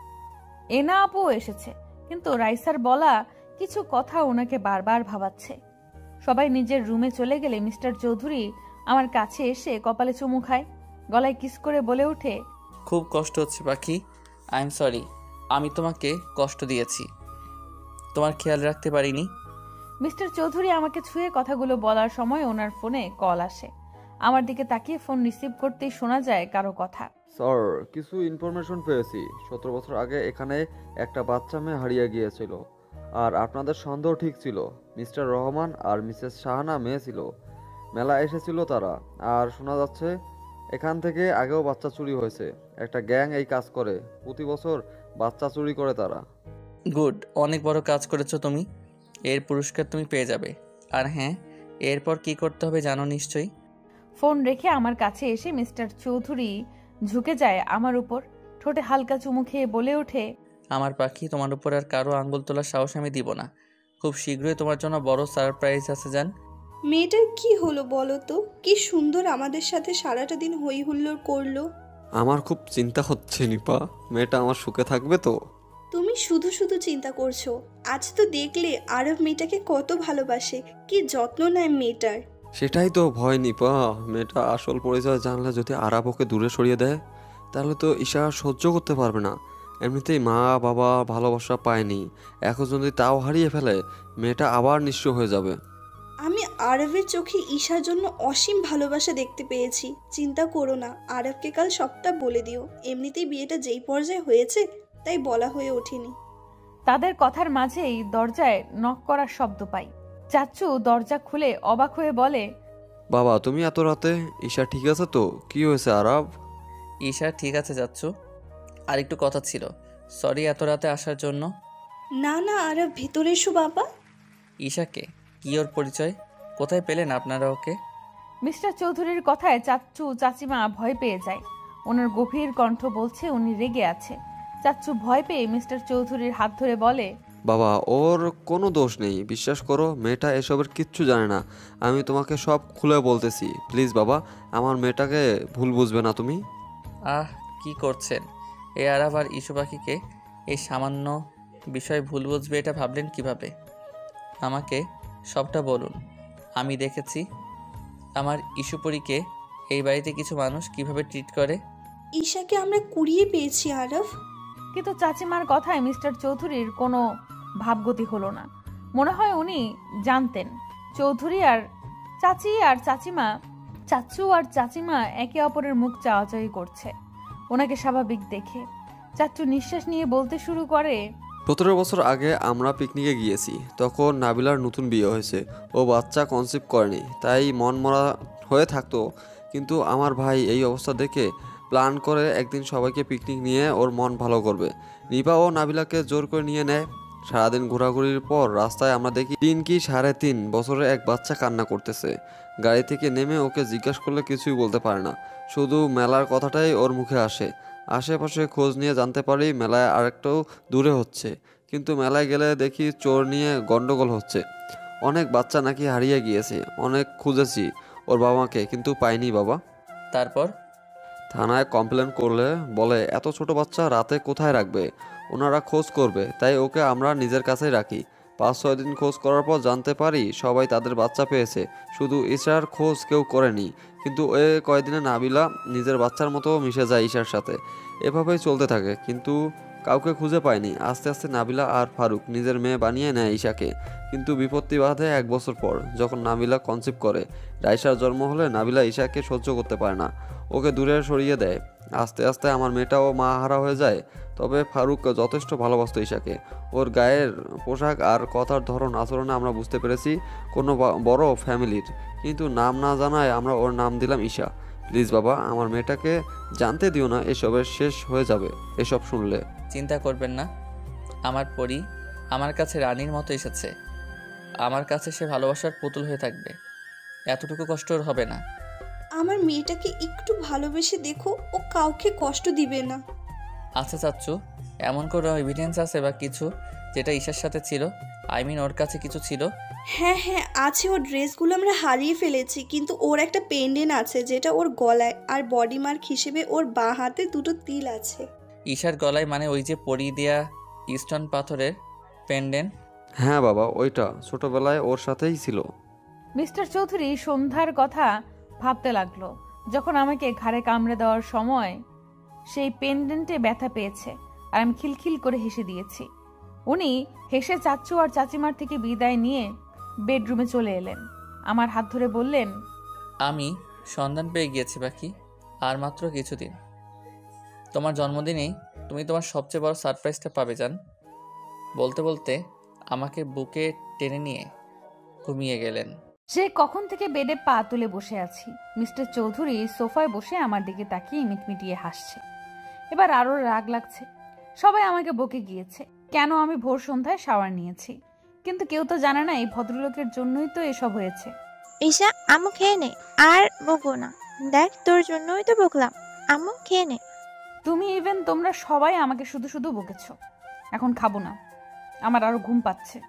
এনা আপুও এসেছে, কিন্তু রাইসার বলা কিছু কথা ওনাকে বারবার ভাবাচ্ছে। সবাই নিজের রুমে চলে গেলে মিস্টার চৌধুরী আমার কাছে এসে কপালে চুমু খায়, গলায় কিস করে বলে ওঠে, খুব কষ্ট হচ্ছে পাখি, আই এম সরি। আমি তোমাকে কষ্ট দিয়েছি, তোমার খেয়াল রাখতে পারিনি। মিস্টার চৌধুরী আমাকে ছুঁয়ে কথাগুলো বলার সময় ওনার ফোনে কল আসে। আমার দিকে তাকিয়ে ফোন রিসিভ করতেই শোনা যায় কারো কথা। স্যার, কিছু ইনফরমেশন পেয়েছি। 17 বছর আগে এখানে একটা বাচ্চা মেয়ে হারিয়ে গিয়েছিল, আর আপনাদের সন্দেহ ঠিক ছিল। মিস্টার রহমান আর মিসেস শাহানা মেয়ে ছিল, মেলা এসেছিল তারা। আর শোনা যাচ্ছে এখান থেকে আগেও বাচ্চা চুরি হয়েছে। একটা গ্যাং এই কাজ করে, প্রতি বছর বাচ্চা চুরি করে তারা। গুড, অনেক বড় কাজ করেছো তুমি। এর পুরস্কার তুমি পেয়ে যাবে। আর হ্যাঁ, এরপর কি করতে হবে জানো নিশ্চয়ই। ফোন রেখে আমার কাছে এসে মিস্টার চৌধুরী ঝুঁকে যায় আমার উপর, ঠোঁটে হালকা চুমু খেয়ে বলে ওঠে, আমার পাখি, তোমার উপর আর কারো আঙ্গুল তোলার সাহস আমি দিব না। খুব শীঘ্রই তোমার জন্য বড় সারপ্রাইজ আছে জান। মেয়েটার কি হলো বলো তো? কি সুন্দর আমাদের সাথে সারাটা দিন হই হুল্লোড় করলো। আমার খুব চিন্তা হচ্ছে নিপা, মেয়েটা আমার সুখে থাকবে তো? তুমি শুধু শুধু চিন্তা করছো। আজ তো দেখলে আরব মেয়েটাকে কত ভালোবাসে, কি যত্ন নেয় মেয়েটার। সেটাই তো ভয় নিপা, মেয়েটা আসল পরিচয় জানলে যদি আরাব ওকে দূরে সরিয়ে দেয়, তাহলে তো ঈশা সহ্য করতে পারবে না। এমনিতেই মা বাবা ভালোবাসা পায়নি, এখন যদি তাও হারিয়ে ফেলে, মেয়েটা আবার নিঃস্ব হয়ে যাবে। আমি আরবের চোখে ঈশার জন্য অসীম ভালোবাসা দেখতে পেয়েছি। চিন্তা করো না, আরবকে কাল সবটা বলে দিও। এমনিতেই বিয়েটা যেই পর্যায়ে হয়েছে, তাই বলা হয়ে ওঠেনি। তাদের কথার মাঝেই দরজায় নক করার শব্দ পাই। চাচ্চু দরজা খুলে অবাক হয়ে বলে, বাবা তুমি এত রাতে? ঈশা ঠিক আছে তো? কি হয়েছে আরাব? ঈশা ঠিক আছে যাচ্ছো? আর একটু কথা ছিল, সরি এত রাতে আসার জন্য। না না আরব, ভেতরে এসো বাবা। ঈশাকে? কি ওর পরিচয়? কোথায় পেলেন আপনারা ওকে? মিস্টার চৌধুরীর কথায় চাচ্চু চাচিমা ভয় পেয়ে যায়। ওনার গভীর কণ্ঠ বলছে উনি রেগে আছে। চাচ্চু ভয় পেয়ে মিস্টার চৌধুরীর হাত ধরে বলে, বাবা ওর কোনো দোষ নেই, বিশ্বাস করো, মেয়েটা এসবের কিচ্ছু জানে না। আমি তোমাকে সব খুলে বলতেছি, প্লিজ বাবা, আমার মেয়েটাকে ভুল বুঝবে না তুমি। আহ, কি করছেন? এই আরাব আর ইস্যু পাখিকে এই সামান্য বিষয় ভুল বুঝবে এটা ভাবলেন কিভাবে? আমাকে সবটা বলুন। আমি দেখেছি আমার ইস্যুপরীকে এই বাড়িতে কিছু মানুষ কিভাবে ট্রিট করে। ঈশাকে আমরা কুড়িয়ে পেয়েছি আরব। কিন্তু চাচিমার কথায় মিস্টার চৌধুরীর কোনো ভাবগতি হলো না। মনে হয় উনি জানতেন চৌধুরী আর চাচি আর চাচিমা, চাচ্চু আর চাচিমা একে অপরের মুখ চাওয়াচাওয়ি করছে ওনাকে স্বাভাবিক দেখে। চাচ্চু নিঃশ্বাস নিয়ে বলতে শুরু করে, 17 বছর আগে আমরা পিকনিকে গিয়েছি, তখন নাবিলার নতুন বিয়ে হয়েছে। ও বাচ্চা কনসিভ করেনি, তাই মন মরা হয়ে থাকতো। কিন্তু আমার ভাই এই অবস্থা দেখে প্ল্যান করে একদিন সবাইকে পিকনিক নিয়ে ওর মন ভালো করবে। নিপা ও নাবিলাকে জোর করে নিয়ে নেয়। সারাদিন ঘোরাঘুরির পর রাস্তায় আমরা দেখি 3 কি 3.5 বছরের এক বাচ্চা কান্না করতেছে। গাড়ি থেকে নেমে ওকে জিজ্ঞাসা করলে কিছুই বলতে পারে না, শুধু মেলার কথাটাই ওর মুখে আসে। আশেপাশে খোঁজ নিয়ে জানতে পারি মেলায় আরেকটাও দূরে হচ্ছে, কিন্তু মেলায় গেলে দেখি চোর নিয়ে গন্ডগোল হচ্ছে। অনেক বাচ্চা নাকি হারিয়ে গিয়েছে, অনেক খুঁজেছি ওর বাবা মাকে, কিন্তু পাইনি বাবা। তারপর থানায় কমপ্লেন করলে বলে এত ছোট বাচ্চা রাতে কোথায় রাখবে, ওনারা খোঁজ করবে, তাই ওকে আমরা নিজের কাছেই রাখি। 5-6 দিন খোঁজ করার পর জানতে পারি সবাই তাদের বাচ্চা পেয়েছে, শুধু ঈশার খোঁজ কেউ করেনি। কিন্তু এ কয়দিনে নাবিলা নিজের বাচ্চার মতো মিশে যায় ঈশার সাথে। এভাবেই চলতে থাকে, কিন্তু কাউকে খুঁজে পায়নি। আস্তে আস্তে নাবিলা আর ফারুক নিজের মেয়ে বানিয়ে নেয় ঈশাকে। কিন্তু বিপত্তি বাধে 1 বছর পর, যখন নাবিলা কনসিভ করে। রাইসার জন্ম হলে নাবিলা ঈশাকে সহ্য করতে পারে না, ওকে দূরে সরিয়ে দেয়। আস্তে আস্তে আমার মেয়েটাও মা হারা হয়ে যায়। তবে ফারুক যথেষ্ট ভালোবাসত ঈশাকে। ওর গায়ের পোশাক আর কথার ধরন আচরণে আমরা বুঝতে পেরেছি কোনো বড় ফ্যামিলির। কিন্তু নাম না জানায় আমরা ওর নাম দিলাম ঈশা। প্লিজ বাবা, আমার মেয়েটাকে জানতে দিও না, এসবের শেষ হয়ে যাবে এসব শুনলে। চিন্তা করবেন না, আমার পরি আমার কাছে রানীর মতো এসেছে। আমার কাছে সে ভালোবাসার পুতুল হয়ে থাকবে, এতটুকু কষ্ট ওর হবে না। আমার মেয়েটাকে একটু ভালোবেসে দেখো, ও কাউকে কষ্ট দিবে না। আচ্ছা চাচ্চু, এমন কোনো এভিডেন্স আছে বা কিছু যেটা ঈশার সাথে ছিল? ওর কাছে কিছু ছিল? হ্যাঁ হ্যাঁ আছে, ওর ড্রেসগুলো আমরা হারিয়ে ফেলেছি, কিন্তু ওর একটা পেন্ডেন্ট আছে যেটা ওর গলায়, আর বডি মার্ক হিসেবে ওর বাঁ হাতে 2টো তিল আছে। ঈশার গলায়? মানে ওই যে পরি দেয়া স্টোন পাথরের পেন্ডেন্ট? হ্যাঁ বাবা, ওইটা ছোটবেলায় ওর সাথেই ছিল। মিস্টার চৌধুরী সন্ধ্যার কথা ভাবতে লাগলো, যখন আমাকে ঘাড়ে কামড়ে দেওয়ার সময় সেই পেন্ডেন্টে ব্যথা পেয়েছে, আর আমি খিলখিল করে হেসে দিয়েছি। উনি হেসে চাচ্চু আর চাচিমার থেকে বিদায় নিয়ে বেডরুমে চলে এলেন। আমার হাত ধরে বললেন, আমি সন্ধান পেয়ে গিয়েছি পাখি, আর মাত্র কিছুদিন। তোমার জন্মদিনেই তুমি তোমার সবচেয়ে বড় সারপ্রাইজটা পাবে জান। বলতে বলতে আমাকে বুকে টেনে নিয়ে ঘুমিয়ে গেলেন। সে কখন থেকে বেডে পা তুলে বসে আছি। মিস্টার চৌধুরী সোফায় বসে আমার দিকে তাকিয়ে মিটমিটিয়ে হাসছে। এবার আরো রাগ লাগছে। সবাই আমাকে বকে গিয়েছে কেন আমি ভোর সন্ধ্যায় শাওয়ার নিয়েছি, কিন্তু কেউ তো জানে না এই ভদ্রলোকের জন্যই তো এসব হয়েছে। ঈশা, আম্মু খেয়ে নে, আর বকবো না। দেখ, তোর জন্যই তো বকলাম। আম্মু খেয়ে নে। তুমি ইভেন তোমরা সবাই আমাকে শুধু শুধু বকেছ। এখন খাবো না, আমার আরো ঘুম পাচ্ছে।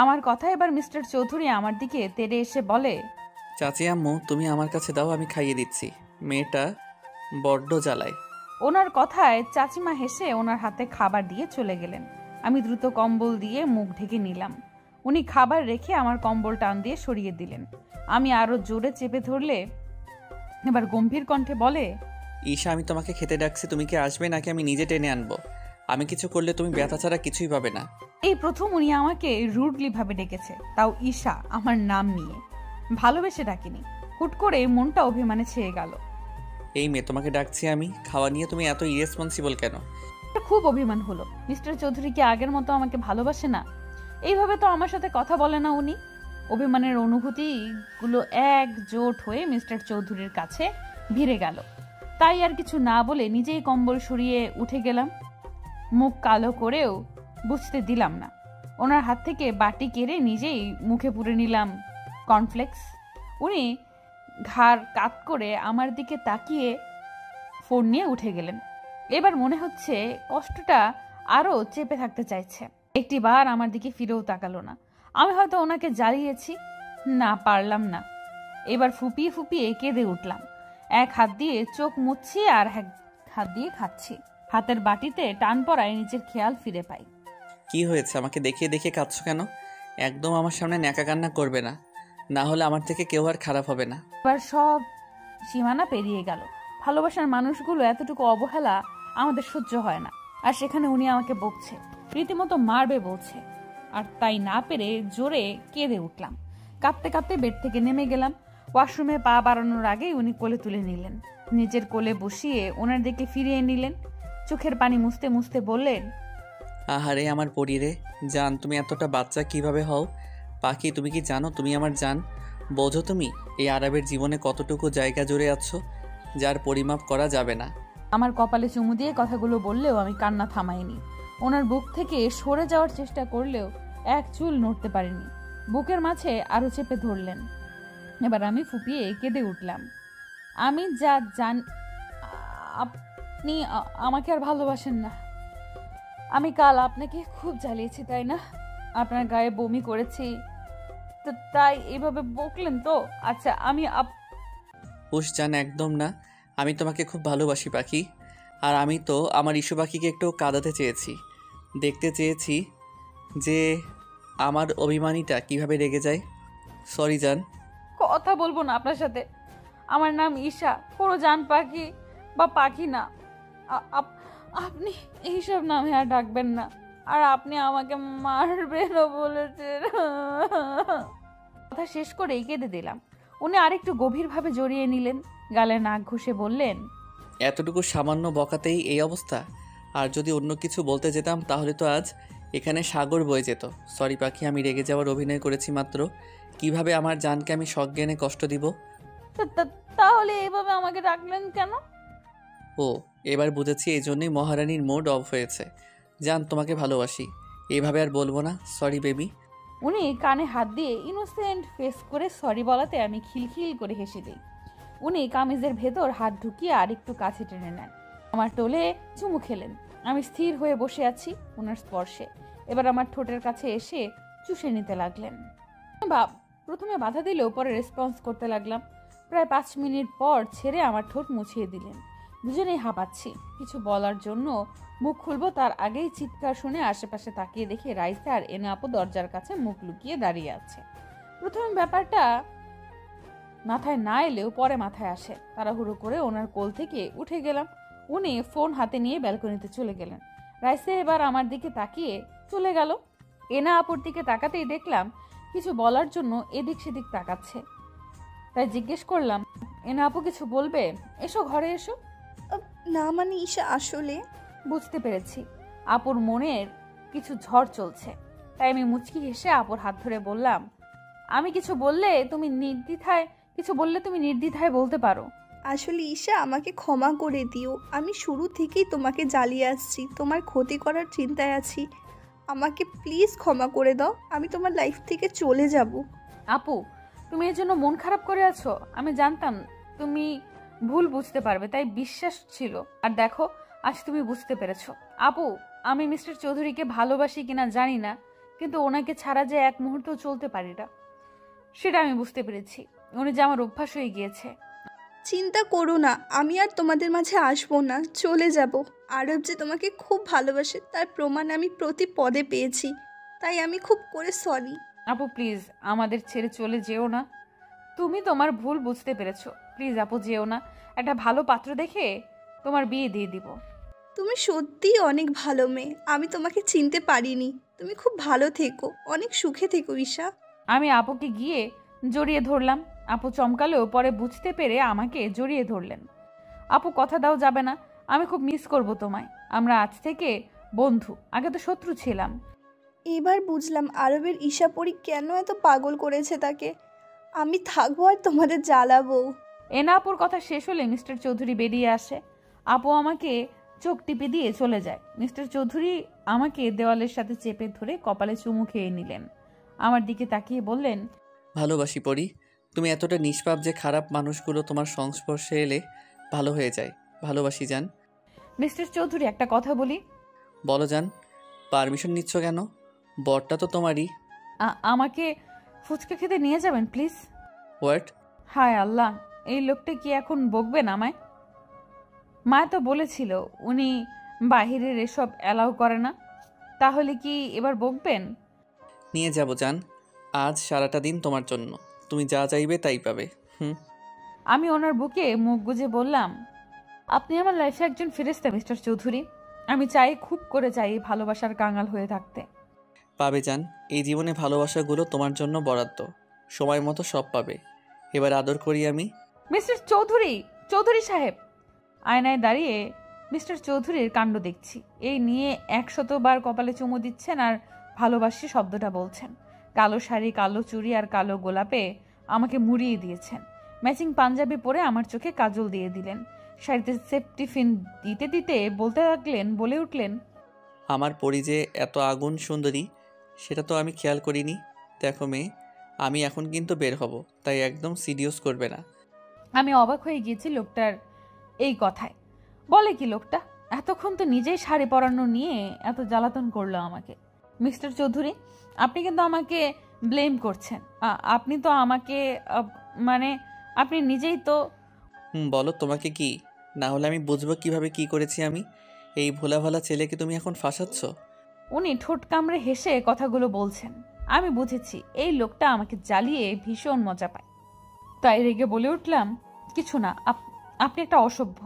আমার কথা এবার মিস্টার চৌধুরী আমার দিকে তেড়ে এসে বলে, চাচি আম্মু তুমি আমার কাছে দাও, আমি খাইয়ে দিচ্ছি, মেয়েটা বড্ড জ্বালায়। ওনার কথায় চাচিমা হেসে ওনার হাতে খাবার দিয়ে চলে গেলেন। আমি দ্রুত কম্বল দিয়ে মুখ ঢেকে নিলাম। উনি খাবার রেখে আমার কম্বল টান দিয়ে সরিয়ে দিলেন। আমি আরো জোরে চেপে ধরলে এবার গম্ভীর কণ্ঠে বলে, ঈশা আমি তোমাকে খেতে ডাকছি, তুমি কি আসবে নাকি আমি নিজে টেনে আনবো? আমি কিছু করলে তুমি ব্যথা ছাড়া কিছুই পাবে না। এই প্রথম উনি আমাকে রুডলি ভাবে ডেকেছে, তাও ঈশা আমার নাম নিয়ে। ভালোবেসে ডাকিনি, হুট করে মনটা অভিমানে ছেয়ে গেল। এই মেয়ে তোমাকে ডাকছি আমি, খাওয়া নিয়ে তুমি এত ইরেসপন্সিবল কেন? খুব অভিমান হলো। মিস্টার চৌধুরী কি আগের মতো আমাকে ভালোবাসে না? এইভাবে তো আমার সাথে কথা বলে না উনি। অভিমানের অনুভূতিগুলো একজোট হয়ে মিস্টার চৌধুরীর কাছে ভিড়ে গেল। তাই আর কিছু না বলে নিজেই কম্বল সরিয়ে উঠে গেলাম। মুখ কালো করেও বুঝতে দিলাম না। ওনার হাত থেকে বাটি কেড়ে নিজেই মুখে পুরে নিলাম কর্নফ্লেক্স। উনি ঘাড় কাত করে আমার দিকে তাকিয়ে ফোন নিয়ে উঠে গেলেন। এবার মনে হচ্ছে কষ্টটা আরো চেপে থাকতে চাইছে। একটিবার আমার দিকে ফিরেও তাকালো না। আমি হয়তো ওনাকে জ্বালিয়েছি, না পারলাম না। এবার ফুপিয়ে ফুপিয়ে কেঁদে উঠলাম। এক হাত দিয়ে চোখ মুছছি আর এক হাত দিয়ে খাচ্ছি। হাতের বাটিতে টান পড়ায় নিজের খেয়াল ফিরে পাই। কি হয়েছে? আমাকে দেখিয়ে দেখিয়ে কাঁদছো কেন? একদম আমার সামনে ন্যাকা কান্না করবে না, না হলে আমার থেকে কেউ আর খারাপ হবে না। এবার সব সীমানা পেরিয়ে গেল। ভালোবাসার মানুষগুলো এতটুকু অবহেলা আমাদের সহ্য হয় না। আর সেখানে উনি আমাকে বকছে, রীতিমতো মারবে বলছে। আর তাই না পেরে জোরে কেঁদে উঠলাম। কাঁদতে কাঁদতে বেড থেকে নেমে গেলাম। ওয়াশরুমে পা বাড়ানোর আগেই উনি কোলে তুলে নিলেন। নিজের কোলে বসিয়ে ওনার দিকে ফিরিয়ে নিলেন। চোখের পানি মুছতে মুছতে বললেন, আহারে আমার পরিরে জান, তুমি এতটা বাচ্চা কিভাবে হও? পাখি, তুমি কি জানো তুমি আমার জান? বোঝো তুমি এই আরবের জীবনে কতটুকু জায়গা জুড়ে আছো যার পরিমাপ করা যাবে না। আমার কপালে চুমু দিয়ে কথাগুলো বললেও আমি কান্না থামাইনি। ওনার বুক থেকে সরে যাওয়ার চেষ্টা করলেও এক চুল নড়তে পারিনি। বুকের মাঝে আরো চেপে ধরলেন। এবার আমি ফুপিয়ে কেঁদে উঠলাম। আমি যা জান, আপনি আমাকে আর ভালোবাসেন না। আমি কাল আপনাকে খুব জ্বালিয়েছি, তাই না? আপনার গায়ে বমি করেছি, তো তাই এভাবে বকলেন তো? আচ্ছা আমি হুশ জান, একদম না। আমি তোমাকে খুব ভালোবাসি পাখি। আর আমি তো আমার ইস্যু পাখিকে একটু কাঁদাতে চেয়েছি, দেখতে চেয়েছি যে আমার অভিমানীটা কিভাবে রেগে যায়। সরি জান। কথা বলবো না আপনার সাথে। আমার নাম ঈশা, কোনো জান পাখি বা পাখি না। আপনি এইসব নামে আর ডাকবেন না। আর আপনি আমাকে মারবেনও বলেছেন। কথা শেষ করেই কেঁদে দিলাম। উনি আরেকটু গভীরভাবে জড়িয়ে নিলেন, গালে নাক ঘষে বললেন, এতটুকু সামান্য বকাতেই এই অবস্থা? আর যদি অন্য কিছু বলতে যেতাম তাহলে তো আজ এখানে সাগর বয়ে যেত। সরি পাখি, আমি রেগে যাওয়ার অভিনয় করেছি মাত্র। কিভাবে আমার জানকে আমি সজ্ঞানে কষ্ট দিব? তাহলে এইভাবে আমাকে ডাকলেন কেন? ও, এবার বুঝেছি, এই জন্যই মহারানীর মুড অফ হয়েছে। জান, তোমাকে ভালোবাসি, এভাবে আর বলবো না। Sorry baby. উনি কানে হাত দিয়ে ইনোসেন্ট ফেস করে সরি বলাতে আমি খিলখিল করে হেসে দিই। উনি কামিজের ভেতর হাত ঢুকিয়ে আরেকটু কাছে টেনে নেন। আমার টোলে চুমু খেলেন। আমি স্থির হয়ে বসে আছি ওনার স্পর্শে। এবার আমার ঠোঁটের কাছে এসে চুষে নিতে লাগলেন। প্রথমে বাধা দিলেও পরে রেসপন্স করতে লাগলাম। প্রায় 5 মিনিট পর ছেড়ে আমার ঠোঁট মুছিয়ে দিলেন। দুজনেই হাঁপাচ্ছি। কিছু বলার জন্য মুখ খুলবো তার আগেই চিৎকার শুনে আশেপাশে তাকিয়ে দেখি রাইসা আর এনা আপু দরজার কাছে মুখ লুকিয়ে দাঁড়িয়ে আছে। প্রথমে ব্যাপারটা মাথায় না এলেও পরে মাথায় আসে। তাড়াহুড়ো করে ওনার কোল থেকে উঠে গেলাম। উনি ফোন হাতে নিয়ে ব্যালকনিতে চলে গেলেন। রাইসা এবার আমার দিকে তাকিয়ে চলে গেল। এনা আপুর দিকে তাকাতেই দেখলাম কিছু বলার জন্য এদিক সেদিক তাকাচ্ছে। তাই জিজ্ঞেস করলাম, এনা আপু কিছু বলবে? এসো, ঘরে এসো। না মানে ঈশা, আসলে বুঝতে পেরেছি আপুর মনের কিছু ঝড় চলছে। তাই আমি মুচকি হেসে আপুর হাত ধরে বললাম, আমি কিছু বললে তুমি নির্দ্বিধায় বলতে পারো। আসলে ঈশা, আমাকে ক্ষমা করে দিও। আমি শুরু থেকেই তোমাকে জ্বালিয়ে আসছি, তোমার ক্ষতি করার চিন্তায় আছি। আমাকে প্লিজ ক্ষমা করে দাও, আমি তোমার লাইফ থেকে চলে যাব। আপু, তুমি এর জন্য মন খারাপ করে আছো? আমি জানতাম তুমি ভুল বুঝতে পারবে, তাই বিশ্বাস ছিল। আর দেখো, আজ তুমি বুঝতে পেরেছো। আপু, আমি মিস্টার চৌধুরীকে ভালোবাসি কিনা জানি না, কিন্তু ওনাকে ছাড়া যে এক মুহূর্ত চলতে পারি না, সেটা আমি বুঝতে পেরেছি। উনি যে আমার অভ্যাস হয়ে গিয়েছে। চিন্তা করো না, আমি আর তোমাদের মাঝে আসবো না, চলে যাব। আরব যে তোমাকে খুব ভালোবাসে তার প্রমাণ আমি প্রতি পদে পেয়েছি, তাই আমি খুব করে সরি। আপু প্লিজ, আমাদের ছেড়ে চলে যেও না। তুমি তোমার ভুল বুঝতে পেরেছো। প্লিজ আপু, যেও না। একটা ভালো পাত্র দেখে তোমার বিয়ে দিয়ে দিব। তুমি সত্যিই অনেক ভালো মেয়ে, আমি তোমাকে চিনতে পারিনি। তুমি খুব ভালো থেকো, অনেক সুখে থেকো ঈশা। আমি আপুকে গিয়ে জড়িয়ে ধরলাম। আপু চমকালেও পরে বুঝতে পেরে আমাকে জড়িয়ে ধরলেন। আপু, কথা দাও যাবে না। আমি খুব মিস করব তোমায়। আমরা আজ থেকে বন্ধু, আগে তো শত্রু ছিলাম। এবার বুঝলাম আরবের ঈশা পরি কেন এত পাগল করেছে তাকে। আমি থাকবো আর তোমাদের জ্বালাবো। এনা আপুর কথা শেষ হলে মিস্টার চৌধুরী বেরিয়ে আসে। আপু আমাকে চোখ টিপে দিয়ে চলে যায়। মিস্টার চৌধুরী আমাকে দেওয়ালের সাথে চেপে ধরে কপালে চুমু খেয়ে নিলেন। আমার দিকে তাকিয়ে বললেন, ভালোবাসি পরি। তুমি এতটা নিষ্পাপ যে খারাপ মানুষগুলো তোমার সংস্পর্শে এলে ভালো হয়ে যায়। ভালোবাসি জান। মিস্টার চৌধুরী, একটা কথা বলি। বলো জান। পারমিশন নিচ্ছ কেন? বরটা তো তোমারই। আমাকে ফুচকা খেতে নিয়ে যাবেন প্লিজ। হোয়াট? হায় আল্লাহ, এই লোকটা কি এখন বকবেন আমায়? মা তো বলেছিল উনি বাহিরের এসব অ্যালাউ করে না। তাহলে কি এবার বকবেন? নিয়ে যাব জান। আজ সারাটা দিন তোমার জন্য। তুমি যা চাইবে তাই পাবে। আমি ওনার বুকে মুখ গুজে বললাম, আপনি আমার লাইফে একজন ফেরেশতা মিস্টার চৌধুরী। আমি চাই, খুব করে চাই ভালোবাসার কাঙাল হয়ে থাকতে। পাবে জান। এই জীবনে ভালোবাসাগুলো তোমার জন্য বরাদ্দ। সময় মতো সব পাবে। এবার আদর করি আমি। মিস্টার চৌধুরী, চৌধুরী সাহেব। আয়নায় দাঁড়িয়ে মিস্টার চৌধুরীর কাণ্ড দেখছি। এই নিয়ে 100 বার কপালে চুমু দিচ্ছেন আর ভালোবাসি শব্দটা বলছেন। কালো শাড়ি, কালো চুড়ি আর কালো গোলাপে আমাকে মুড়িয়ে দিয়েছেন। ম্যাচিং পাঞ্জাবি পরে আমার চোখে কাজল দিয়ে দিলেন। শাড়িতে সেফটি পিন দিতে দিতে বলে উঠলেন, আমার পরি যে এত আগুন সুন্দরী সেটা তো আমি খেয়াল করিনি। দেখো মেয়ে, আমি এখন কিন্তু বের হব, তাই একদম সিরিয়াস করবে না। আমি অবাক হয়ে গিয়েছি লোকটার এই কথায়। বলে কি লোকটা? এতক্ষণ তো নিজেই শাড়ি পরানো নিয়ে এত জ্বালাতন করলো আমাকে। মিস্টার চৌধুরী, আপনি কিন্তু আমাকে ব্লেম করছেন। আপনি তো আমাকে মানে আপনি নিজেই তো। বলো তোমাকে কি? না হলে আমি বুঝবো কিভাবে কি করেছি আমি। এই ভোলা ভালা ছেলেকে তুমি এখন ফাঁসাচ্ছ। উনি ঠোঁট কামড়ে হেসে কথাগুলো বলছেন। আমি বুঝেছি এই লোকটা আমাকে জ্বালিয়ে ভীষণ মজা পায়। তাই রেগে বলে উঠলাম, কিছু না, আপনি একটা অসভ্য।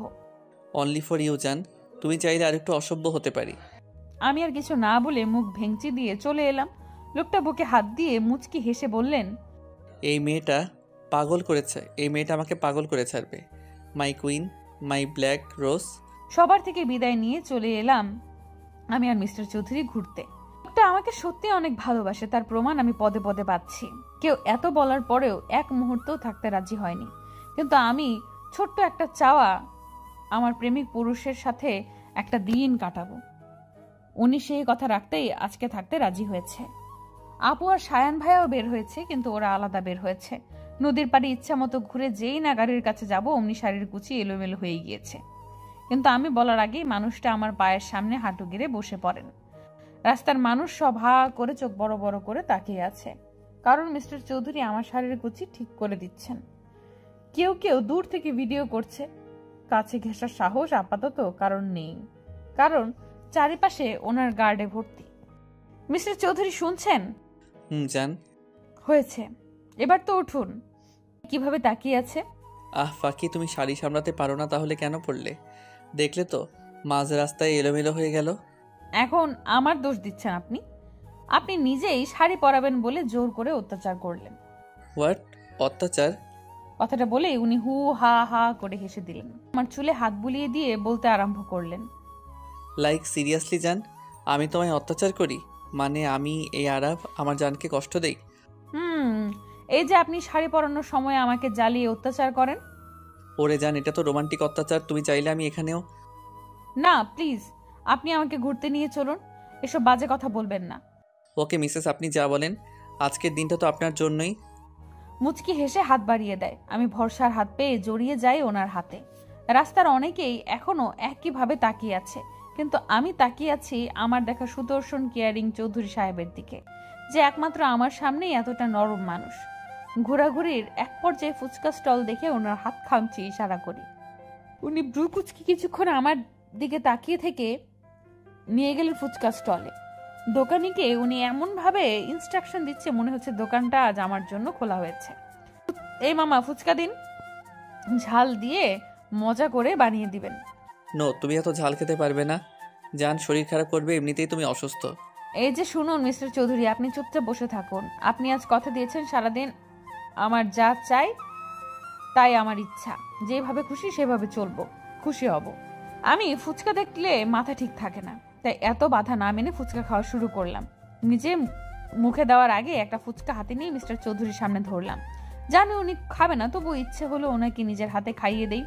অনলি ফর ইউ জান। তুমি চাইলে আরেকটু অসভ্য হতে পারি। আমি আর কিছু না বলে মুখ ভেঙচি দিয়ে চলে এলাম। লোকটা বুকে হাত দিয়ে মুচকি হেসে বললেন, এই মেয়েটা আমাকে পাগল করে ছাড়বে। মাই কুইন, মাই ব্ল্যাক রোজ। সবার থেকে বিদায় নিয়ে চলে এলাম আমি আর মিস্টার চৌধুরী ঘুরতে। লোকটা আমাকে সত্যি অনেক ভালোবাসে, তার প্রমাণ আমি পদে পদে পাচ্ছি। কেউ এত বলার পরেও এক মুহূর্তও থাকতে রাজি হয়নি। কিন্তু আমি ছোট্ট একটা চাওয়া, আমার প্রেমিক পুরুষের সাথে একটা দিন কাটাবো। উনি সেই কথা রাখতেই আজকে থাকতে রাজি হয়েছে। আপু আর সায়ান ভাইয়াও বের হয়েছে, কিন্তু ওরা আলাদা বের হয়েছে। নদীর পাড়ে ইচ্ছা মতো ঘুরে যেই না গাড়ির কাছে যাব, অমনি শাড়ির কুচি এলোমেলো হয়ে গিয়েছে। কিন্তু আমি বলার আগেই মানুষটা আমার পায়ের সামনে হাঁটু গেড়ে বসে পড়েন। রাস্তার মানুষ সব হা করে চোখ বড় বড় করে তাকিয়ে আছে, কারণ মিস্টার চৌধুরী আমার শাড়ির কুচি ঠিক করে দিচ্ছেন। কেউ কেউ দূর থেকে ভিডিও করছে। কাছে ঘেঁষার সাহস আপাতত কারণ নেই, কারণ চারিপাশে ওনার গার্ডে ভর্তি। মিস্টার চৌধুরী শুনছেন? জান। হয়েছে, এবার তো উঠুন। কিভাবে তাকিয়ে আছে? ফাঁকি, তুমি শাড়ি সামলাতে পারো না তাহলে কেন পড়লে? দেখলে তো মাঝ রাস্তায় এলোমেলো হয়ে গেল। এখন আমার দোষ দিচ্ছেন আপনি? আপনি নিজেই শাড়ি পরাবেন বলে জোর করে অত্যাচার করলেন। হোয়াট? অত্যাচার? কথাটা বলেই উনি হু হা হা করে হেসে দিলেন। আমার চুলে হাত বুলিয়ে দিয়ে বলতে আরম্ভ করলেন, লাইক সিরিয়াসলি জান, আমি তোমায় অত্যাচার করি? মানে আমি এই আরব আমার জানকে কষ্ট দেই? এই যে আপনি শাড়ি পরানোর সময় আমাকে জ্বালিয়ে অত্যাচার করেন। ওরে জান, এটা তো রোমান্টিক অত্যাচার। তুমি চাইলে আমি এখানেও। না প্লিজ, আপনি আমাকে ঘুরতে নিয়ে চলুন, এসব বাজে কথা বলবেন না। ওকে মিসেস, আপনি যা বলেন। আজকের দিনটা তো আপনার জন্যই। মুচকি হেসে হাত বাড়িয়ে দেয়। আমি ভরসার হাত পেয়ে জড়িয়ে যাই ওনার হাতে। রাস্তার অনেকেই এখনো একইভাবে তাকিয়ে আছে, কিন্তু আমি তাকিয়ে আছি আমার দেখা সুদর্শন কেয়ারিং চৌধুরী সাহেবের দিকে, যে একমাত্র আমার সামনেই এতটা নরম মানুষ। ঘোরাঘুরির এক পর্যায়ে ফুচকা স্টল দেখে ওনার হাত খামচি ইশারা করি। উনি ব্রু কুচকি কিছুক্ষণ আমার দিকে তাকিয়ে থেকে নিয়ে গেলেন ফুচকা স্টলে। দোকানিকে উনি এমন ভাবে ইনস্ট্রাকশন দিচ্ছে মনে হচ্ছে দোকানটা আজ আমার জন্য খোলা হয়েছে। এই মামা, ফুচকা দিন, ঝাল দিয়ে মজা করে বানিয়ে দিবেন। নো, তুমি এত ঝাল খেতে পারবে না জান, শরীর খারাপ করবে, এমনিতেই তুমি অসুস্থ। এই যে শুনুন মিস্টার চৌধুরী, আপনি চুপচাপ বসে থাকুন। আপনি আজ কথা দিয়েছেন সারাদিন আমার যা চাই তাই আমার ইচ্ছা, যেভাবে খুশি সেভাবে চলবো, খুশি হব। আমি ফুচকা দেখলে মাথা ঠিক থাকে না, তাই এত বাধা না মেনে ফুচকা খাওয়া শুরু করলাম। নিজে মুখে দেওয়ার আগে একটা ফুচকা হাতে নিয়ে মিস্টার চৌধুরীর সামনে ধরলাম। জানি উনি খাবে না, তবু ইচ্ছে হলো ওনাকে নিজের হাতে খাইয়ে দেই।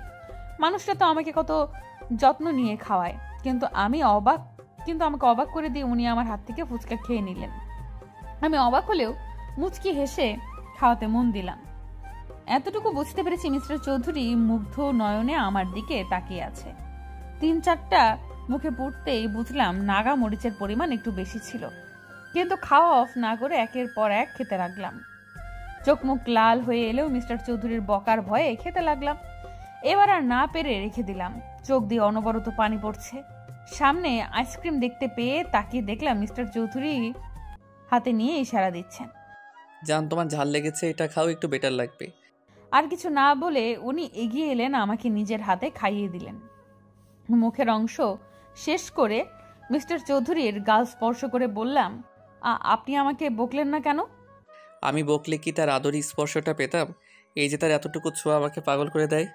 মানুষটা তো আমাকে কত যত্ন নিয়ে খাওয়ায়, কিন্তু আমাকে অবাক করে দিয়ে উনি আমার হাত থেকে ফুচকা খেয়ে নিলেন। আমি অবাক হলেও মুচকি হেসে খাওয়াতে মন দিলাম। এতটুকু বুঝতে পেরেছি মিস্টার চৌধুরী মুগ্ধ নয়নে আমার দিকে তাকিয়ে আছে। 3-4টা মুখে পুড়তেই বুঝলাম নাগা মরিচের পরিমাণ একটু বেশি ছিল, কিন্তু খাওয়া অফ না করে একের পর এক খেতে লাগলাম। চোখ মুখ লাল হয়ে এলেও মিস্টার চৌধুরীর বকার ভয়ে খেতে লাগলাম। এবার আর না পেরে রেখে দিলাম। চোখ দিয়ে অনবরত পানি পড়ছে। সামনে আইসক্রিম দেখতে পেয়ে তাকিয়ে দেখলাম মিস্টার চৌধুরী হাতে নিয়ে ইশারা দিচ্ছেন। জান, তোমার ঝাল লেগেছে, এটা খাও, একটু বেটার লাগবে। আর কিছু না বলে উনি এগিয়ে এলেন, আমাকে নিজের হাতে খাইয়ে দিলেন। মুখের অংশ শেষ করে মিস্টার চৌধুরীর গাল স্পর্শ করে বললাম, আপনি আমাকে বকলেন না কেন? আমি বকলে কি তার আদরি স্পর্শটা পেতাম? এই যে তার এতটুকু ছোঁয়া আমাকে পাগল করে দেয়,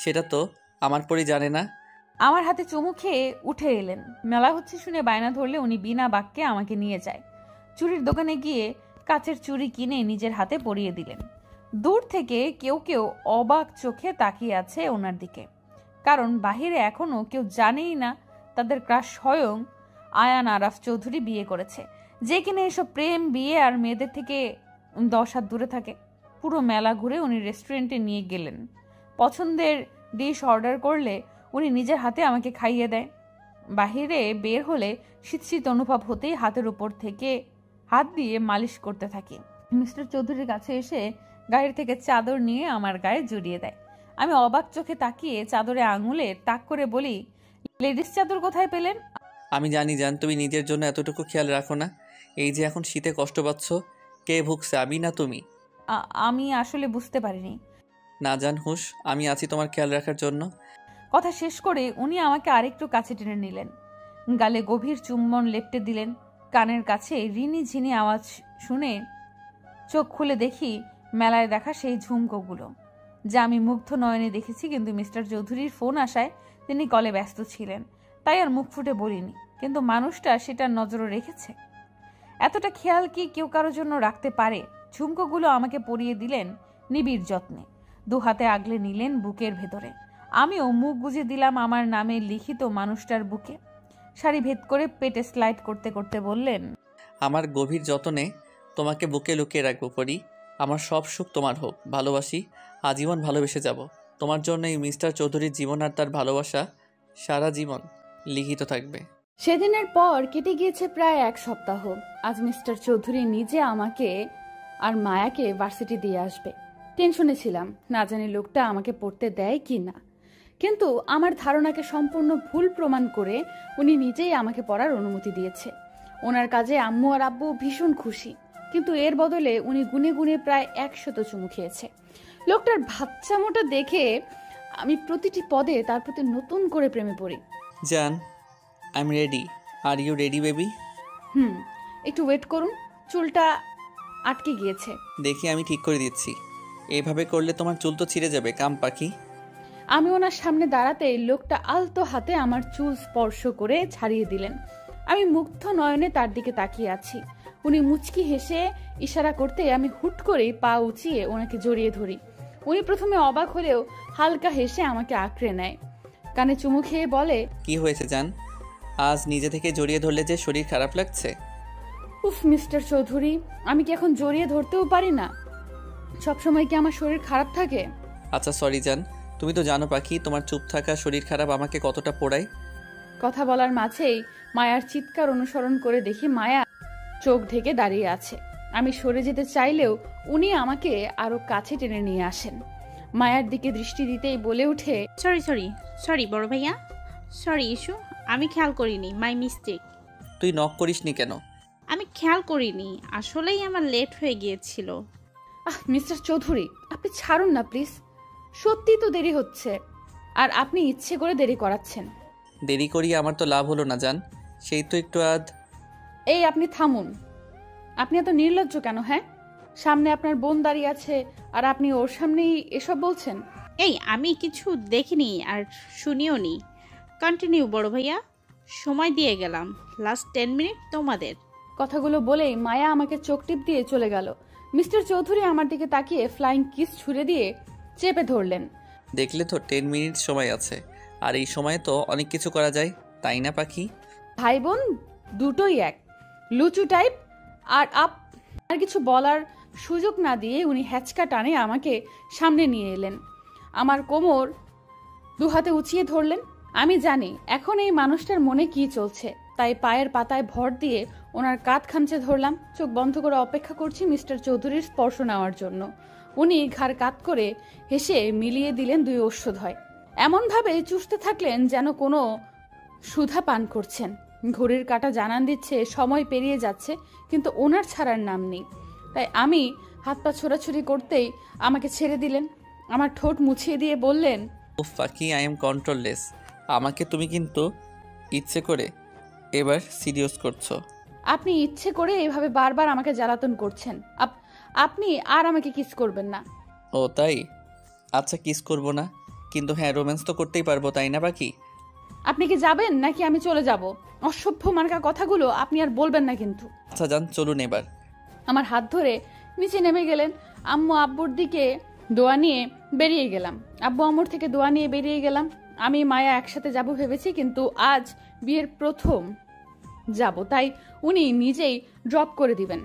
সেটা তো আমার পরই জানে না। আমার হাতে চুমু খেয়ে উঠে এলেন। মেলা হচ্ছে শুনে বায়না ধরলে উনি বিনা বাক্যে আমাকে নিয়ে যায়। চুড়ির দোকানে গিয়ে কাচের চুড়ি কিনে নিজের হাতে পরিয়ে দিলেন। দূর থেকে কেউ কেউ অবাক চোখে তাকিয়ে আছে ওনার দিকে, কারণ বাহিরে এখনো কেউ জানেই না তাদের ক্রাশ স্বয়ং আয়ান আরাফ চৌধুরী বিয়ে করেছে, যে কিনা এসব প্রেম বিয়ে আর মেয়েদের থেকে 10 হাত দূরে থাকে। পুরো মেলা ঘুরে উনি রেস্টুরেন্টে নিয়ে গেলেন। পছন্দের ডিশ অর্ডার করলে উনি নিজের হাতে আমাকে খাইয়ে দেয়। বাহিরে বের হলে শীত শীত অনুভব হতেই হাতের উপর থেকে হাত দিয়ে মালিশ করতে থাকি। মিস্টার চৌধুরীর কাছে এসে গায়ের থেকে চাদর নিয়ে আমার গায়ে জড়িয়ে দেয়। আমি অবাক চোখে তাকিয়ে চাদরে আঙুলে তাক করে বলি, লেডিস চাদর কোথায় পেলেন? আমি জানি জান, তুমি নিজের জন্য এতটুকু খেয়াল রাখো না। এই যে এখন শীতে কষ্ট পাচ্ছ, কে ভুগছে, আমি না তুমি? আমি আসলে বুঝতে পারিনি। না জান হুশ, আমি আছি তোমার খেয়াল রাখার জন্য। কথা শেষ করে উনি আমাকে আরেকটু কাছে টেনে নিলেন, গালে গভীর চুম্বন লেপটে দিলেন। কানের কাছে রিনি ঝিনি আওয়াজ শুনে চোখ খুলে দেখি মেলায় দেখা সেই ঝুমকোগুলো, যা আমি মুগ্ধ নয়নে দেখেছি, কিন্তু মিস্টার চৌধুরীর ফোন আসায় তিনি কলে ব্যস্ত ছিলেন, তাই আর মুখ ফুটে বলিনি। কিন্তু মানুষটা সেটা নজরে রেখেছে। এতটা খেয়াল কি কেউ কারোর জন্য রাখতে পারে? ঝুমকোগুলো আমাকে পরিয়ে দিলেন নিবিড় যত্নে, 2 হাতে আগলে নিলেন বুকের ভেতরে। আমিও মুখ গুজে দিলাম আমার নামে লিখিত মানুষটার বুকে। শাড়ি ভেদ করে পেটে স্লাইড করতে করতে বললেন, আমার গভীর যত্নে তোমাকে বুকে লুকিয়ে রাখবো পরি। আমার সব সুখ তোমার হোক, ভালোবাসি, আজীবন ভালোবেসে যাব। তোমার জন্য এই মিস্টার চৌধুরীর জীবন আর তার ভালোবাসা সারা জীবন লিখিত থাকবে। সেদিনের পর কেটে গিয়েছে প্রায় 1 সপ্তাহ। আজ মিস্টার চৌধুরী নিজে আমাকে আর মায়াকে ভার্সিটি দিয়ে আসবে। টেনশনে ছিলাম, না জানি লোকটা আমাকে পড়তে দেয় কি না। কিন্তু আমার ধারণাকে সম্পূর্ণ ভুল প্রমাণ করে উনি নিজেই আমাকে পড়ার অনুমতি দিয়েছে। ওনার কাজে আম্মু আর আব্বু ভীষণ খুশি, কিন্তু এর বদলে উনি গুনে গুনে প্রায় 100 চুমু খেয়েছে। লোকটার বাচ্চামোটা দেখে আমি প্রতিটি পদে তার প্রতি নতুন করে প্রেমে পড়ি। জান, I am ready. Are you ready baby? একটু ওয়েট করুন, চুলটা আটকে গিয়েছে। দেখি আমি ঠিক করে দিচ্ছি। এভাবে করলে তোমার চুল তো ছিঁড়ে যাবে, কাম পাখি। আমি ওনার সামনে দাঁড়াতে লোকটা আলতো হাতে আমার চুল স্পর্শ করে ছাড়িয়ে দিলেন। আমি মুগ্ধ নয়নে তার দিকে তাকিয়ে আছি। উনি মুচকি হেসে ইশারা করতে আমি হুট করে পা উঁচিয়ে ওনাকে জড়িয়ে ধরি। উনি প্রথমে অবাক হলেও হালকা হেসে আমাকে আঁকড়ে নেয়, কানে চুমু খেয়ে বলে, কি হয়েছে জান? আজ নিজে থেকে জড়িয়ে ধরলে যে শরীর খারাপ লাগছে? উফ মিস্টার চৌধুরী, আমি কি এখন জড়িয়ে ধরতেও পারি না? সবসময় কি আমার শরীর খারাপ থাকে? আচ্ছা সরি জান, তুমি তো জানো পাখি তোমার চুপ থাকা শরীর খারাপ আমাকে কতটা পোড়ায়। কথা বলার মাঝেই মায়ার চিৎকার অনুসরণ করে দেখি মায়া চোখ ঢেকে দাঁড়িয়ে আছে। আমি সরে যেতে চাইলেও উনি আমাকে আরো কাছে টেনে নিয়ে আসেন। মায়ার দিকে দৃষ্টি দিতেই বলে উঠে, সরি সরি সরি বড় ভাইয়া, সরি ইস্যু, আমি খেয়াল করিনি, মাই মিস্টেক। তুই নক করিসনি কেন? আমি খেয়াল করিনি, আসলেই আমার লেট হয়ে গিয়েছিল। মিস্টার চৌধুরী আপনি ছাড়ুন না প্লিজ, সত্যি তো দেরি হচ্ছে, আর আপনি ইচ্ছে করে দেরি করাচ্ছেন। দেরি করিয়ে আমার তো লাভ হলো না জান, সেই তো একটু এই আপনি থামুন, আপনি এত নির্লজ্জ কেন? হ্যাঁ, সামনে আপনার বোন দাঁড়িয়ে আছে আর আপনি ওর সামনেই এসব বলছেন। এই আমি কিছু দেখিনি আর শুনিও নি। কন্টিনিউ বড় ভাইয়া, সময় দিয়ে গেলাম, লাস্ট 10 মিনিট তোমাদের। কথাগুলো বলেই মায়া আমাকে চোখ টিপ দিয়ে চলে গেল। মিস্টার চৌধুরী আমার দিকে তাকিয়ে ফ্লাইং কিস ছুড়ে দিয়ে চেপে ধরলেন। দেখলে তো 10 মিনিট সময় আছে, আর এই সময়ে তো অনেক কিছু করা যায়, তাই না পাখি? ভাই বোন দুটোই এক, লুচু টাইপ। আর কিছু বলার সুযোগ না দিয়ে উনি হ্যাচকা টানে আমাকে সামনে নিয়ে এলেন, আমার কোমর দুহাতে উঁচিয়ে ধরলেন। আমি জানি এখন এই মানুষটার মনে কি চলছে, তাই পায়ের পাতায় ভর দিয়ে ওনার কাঁধ খামচে ধরলাম। চোখ বন্ধ করে অপেক্ষা করছি মিস্টার চৌধুরীর স্পর্শ নেওয়ার জন্য। উনি ঘাড় কাত করে হেসে মিলিয়ে দিলেন দুই ওষ্ঠদ্বয়, এমনভাবে চুষতে থাকলেন যেন কোনো সুধা পান করছেন। ঘড়ির কাঁটা জানান দিচ্ছে সময় পেরিয়ে যাচ্ছে, কিন্তু ওনার ছাড়ার নাম নেই। তাই আমি হাত পা ছোড়াছুড়ি করতেই আমাকে ছেড়ে দিলেন, আমার ঠোঁট মুছিয়ে দিয়ে বললেন, উফ পাখি, আই এম কন্ট্রোললেস। আমাকে তুমি কিন্তু ইচ্ছে করে এবার সিরিয়াস করছো। আপনি ইচ্ছে করে এভাবে বারবার আমাকে জ্বালাতন করছেন। আপনি আর আমাকে কিস করবেন না। ও তাই? আচ্ছা কিস করব না, কিন্তু হ্যাঁ রোম্যান্স তো করতেই পারবো, তাই না পাখি? আপনি কি যাবেন নাকি আমি চলে যাব? অসভ্য মার্কা কথাগুলো আপনি আর বলবেন না কিন্তু। আচ্ছা যান, চলুন এবার। আমার হাত ধরে নিচে নেমে গেলেন। আম্মু আব্বুর দিকে দোয়া নিয়ে বেরিয়ে গেলাম, আব্বু আম্মুর থেকে দোয়া নিয়ে বেরিয়ে গেলাম। আমি মায়া একসাথে যাব ভেবেছি, কিন্তু আজ বিয়ের প্রথম যাব, তাই উনি নিজেই ড্রপ করে দিবেন।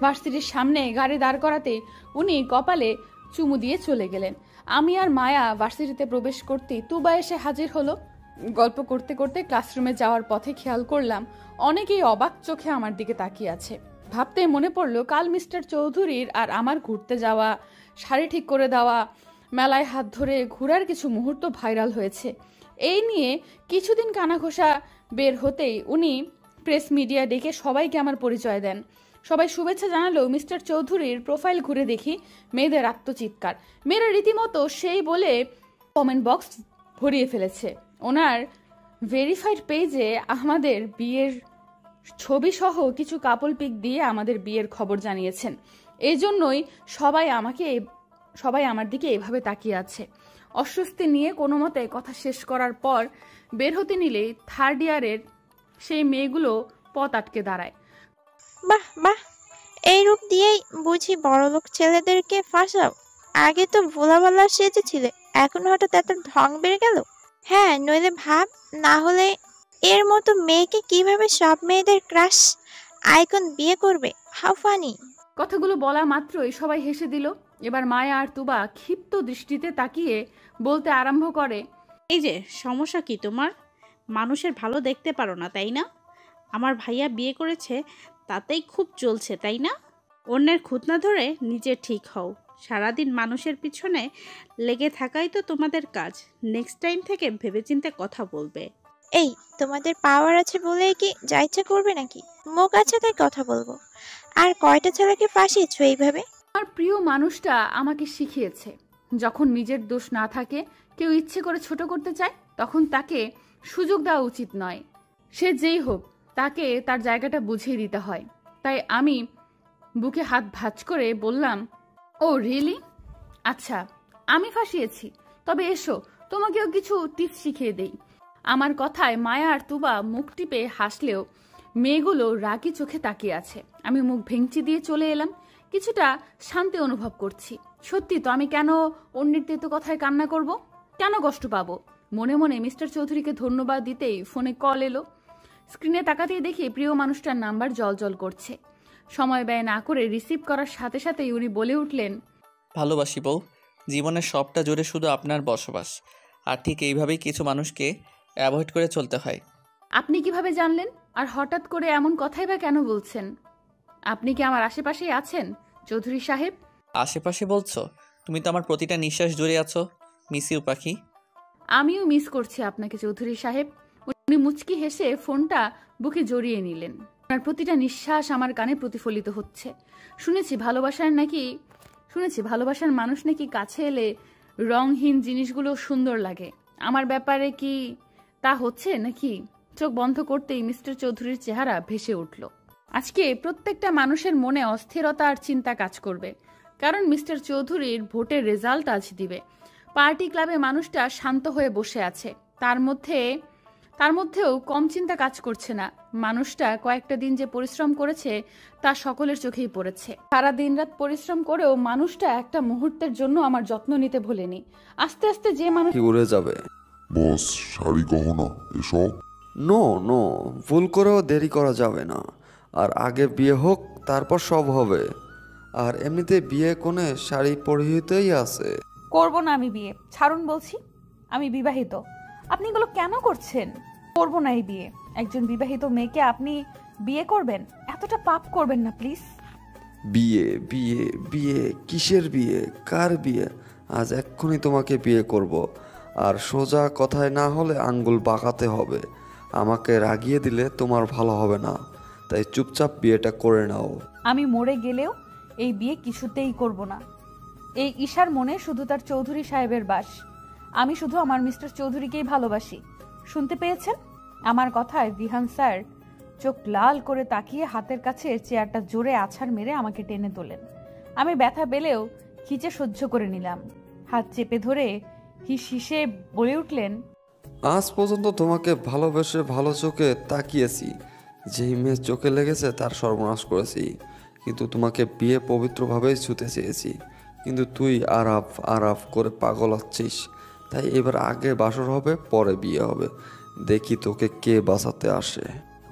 ভার্সিটির সামনে গাড়ি দাঁড় করাতে উনি কপালে চুমু দিয়ে চলে গেলেন। আমি আর মায়া ভার্সিটিতে প্রবেশ করতেই তুবা এসে হাজির হলো। গল্প করতে করতে ক্লাসরুমে যাওয়ার পথে খেয়াল করলাম অনেকেই অবাক চোখে আমার দিকে তাকিয়ে আছে। ভাবতে মনে পড়লো কাল মিস্টার চৌধুরীর আর আমার ঘুরতে যাওয়া, শাড়ি ঠিক করে দেওয়া, মেলায় হাত ধরে ঘোরার কিছু মুহূর্ত ভাইরাল হয়েছে। এই নিয়ে কিছুদিন কানাঘোষা বের হতেই উনি প্রেস মিডিয়া ডেকে সবাইকে আমার পরিচয় দেন। সবাই শুভেচ্ছা জানালেও মিস্টার চৌধুরীর প্রোফাইল ঘুরে দেখি মেয়েদের আত্মচিৎকার। মেয়েরা রীতিমতো সেই বলে কমেন্ট বক্স ভরিয়ে ফেলেছে। ওনার ভেরিফাইড পেজে আমাদের বিয়ের ছবি সহ কিছু কাপল পিক দিয়ে আমাদের বিয়ের খবর জানিয়েছেন। এই জন্যই সবাই আমার দিকে এভাবে তাকিয়ে আছে। অস্বস্তি নিয়ে কোনো মতে কথা শেষ করার পর বের হতে নিলেই থার্ড ইয়ারের সেই মেয়েগুলো পথ আটকে দাঁড়ায়। বাহ বাহ, এই রূপ দিয়েই বুঝি বড়লোক ছেলেদেরকে ফাঁসাও? আগে তো ভোলাভালা সেজেছিলে, এখন হঠাৎ এত ঢং বেড়ে গেল। হ্যাঁ, নইলে ভাব, না হলে এর মতো মেয়েকে কিভাবে সব মেয়েদের ক্রাশ আইকন বিয়ে করবে? How funny. কথাগুলো বলা মাত্রই সবাই হেসে দিল। এবার মায়া আর তুবা ক্ষিপ্ত দৃষ্টিতে তাকিয়ে বলতে আরম্ভ করে, এই যে সমস্যা কি তোমার? মানুষের ভালো দেখতে পারো না তাই না? আমার ভাইয়া বিয়ে করেছে, তাতেই খুব চলছে তাই না? অন্যের খুঁত না ধরে নিজে ঠিক হও। সারাদিন মানুষের পিছনে লেগে থাকাই তো তোমাদের কাজ। নেক্সট টাইম থেকে ভেবেচিন্তে কথা বলবে। এই তোমাদের পাওয়ার আছে বলেই কি যা ইচ্ছা করবে নাকি? মুখ আছে তাই কথা বলবো। আর কয়টা ছেলেকে ফাঁসিয়েছো এইভাবে? আমার প্রিয় মানুষটা আমাকে শিখিয়েছে, যখন নিজের দোষ না থাকে, কেউ ইচ্ছে করে ছোট করতে চায়, তখন তাকে সুযোগ দেওয়া উচিত নয়। সে যেই হোক, তাকে তার জায়গাটা বুঝিয়ে দিতে হয়। তাই আমি বুকে হাত ভাঁজ করে বললাম, ও রিয়েলি? আচ্ছা, আমি ফাঁসিয়েছি, তবে এসো তোমাকেও কিছু টিপস শিখিয়ে দেই। আমার কথায় মায়া আর তুবা মুখ টিপে হাসলেও মেয়েগুলো রাগী চোখে তাকিয়ে আছে। আমি মুখ ভেঙচি দিয়ে চলে এলাম। কিছুটা শান্তি অনুভব করছি। সত্যি তো, আমি কেন অন্যের তেতো কথায় কান্না করব? কেন কষ্ট পাবো? মনে মনে মিস্টার চৌধুরীকে ধন্যবাদ দিতেই ফোনে কল এলো। স্ক্রিনে তাকাতেই দেখি প্রিয় মানুষটার নাম্বার জলজল করছে। সময় ব্যয় না করে রিসিভ করার সাথে সাথেই উনি বলে উঠলেন, ভালোবাসি বউ, জীবনের সবটা জুড়ে শুধু আপনার বসবাস। আর ঠিক এইভাবেই কিছু মানুষকে অ্যাভয়েড করে চলতে হয়। আপনি কিভাবে জানলেন? আর হঠাৎ করে এমন কথাই বা কেন বলছেন? আপনি কি আমার আশেপাশেই আছেন চৌধুরী সাহেব? আশেপাশে বলছো? তুমি তো আমার প্রতিটা নিঃশ্বাস জুড়ে আছো। মিস ইউ পাখি। আমিও মিস করছি আপনাকে চৌধুরী সাহেব। উনি মুচকি হেসে ফোনটা বুকে জড়িয়ে নিলেন। আপনার প্রতিটা নিঃশ্বাস আমার কানে প্রতিফলিত হচ্ছে। শুনেছি ভালোবাসার মানুষ নাকি কাছে এলে রংহীন জিনিসগুলো সুন্দর লাগে। আমার ব্যাপারে কি তা হচ্ছে নাকি? চোখ বন্ধ করতেই মিস্টার চৌধুরীর চেহারা ভেসে উঠল। আজকে প্রত্যেকটা মানুষের মনে অস্থিরতা আর চিন্তা কাজ করবে, কারণ মিস্টার চৌধুরীর ভোটের রেজাল্ট আজ দিবে। পার্টি ক্লাবে মানুষটা শান্ত হয়ে বসে আছে। তার মধ্যেও কম চিন্তা কাজ করছে না। মানুষটা কয়েকটা দিন যে পরিশ্রম করেছে তা সকলের চোখেই পড়েছে। সারা দিন রাত পরিশ্রম করেও মানুষটা একটা মুহূর্তের জন্য আমার যত্ন নিতে ভোলেনি। আস্তে আস্তে যে মানুষ কি উড়ে যাবে। বস, শাড়ি গহনা এসব? নো নো, ভুল করেও দেরি করা যাবে না। আর আগে বিয়ে হোক, তারপর সব হবে। আর এমনিতে বিয়ে কোণে শাড়ি পরিহিতই আছে। করব না আমি বিয়ে, ছাড়ুন বলছি। আমি বিবাহিত। আপনি এগুলো কেন করছেন? করব না এই বিয়ে। একজন বিবাহিত মেয়েকে আপনি বিয়ে করবেন? এতটা পাপ করবেন না প্লিজ। বিয়ে বিয়ে বিয়ে? কিসের বিয়ে? কার বিয়ে? আজ এক্ষুনি তোমাকে বিয়ে করব। আর সোজা কথায় না হলে আঙ্গুল বাঁকাতে হবে। আমাকে রাগিয়ে দিলে তোমার ভালো হবে না, তাই চুপচাপ বিয়েটা করে নাও। আমি মরে গেলেও এই বিয়ে কিছুতেই করব না। এই ঈশার মনে শুধু তার চৌধুরী সাহেবের বাস। আমি শুধু আমার মিস্টার চৌধুরীকেই ভালোবাসি। শুনতে পেয়েছেন? আমার কথায় বিহান স্যার চোখ লাল করে তাকিয়ে হাতের কাছে চেয়ারটা জোরে আছাড় মেরে আমাকে টেনে তোলেন। আমি ব্যথা পেলেও খিচে সহ্য করে নিলাম। হাত চেপে ধরে হিস হিসে বলে উঠলেন, আজ পর্যন্ত তোমাকে ভালোবেসে ভালো চোখে তাকিয়েছি। যেই মেয়ে চোখে লেগেছে তার সর্বনাশ করেছি। কিন্তু তোমাকে বিয়ে পবিত্রভাবেই ছুতে চেয়েছি। কিন্তু তুই আরাফ আরাফ করে পাগল হচ্ছিস। তাই এবার আগে বাসর হবে, পরে বিয়ে হবে। দেখি তোকে কে বাঁচাতে আসে।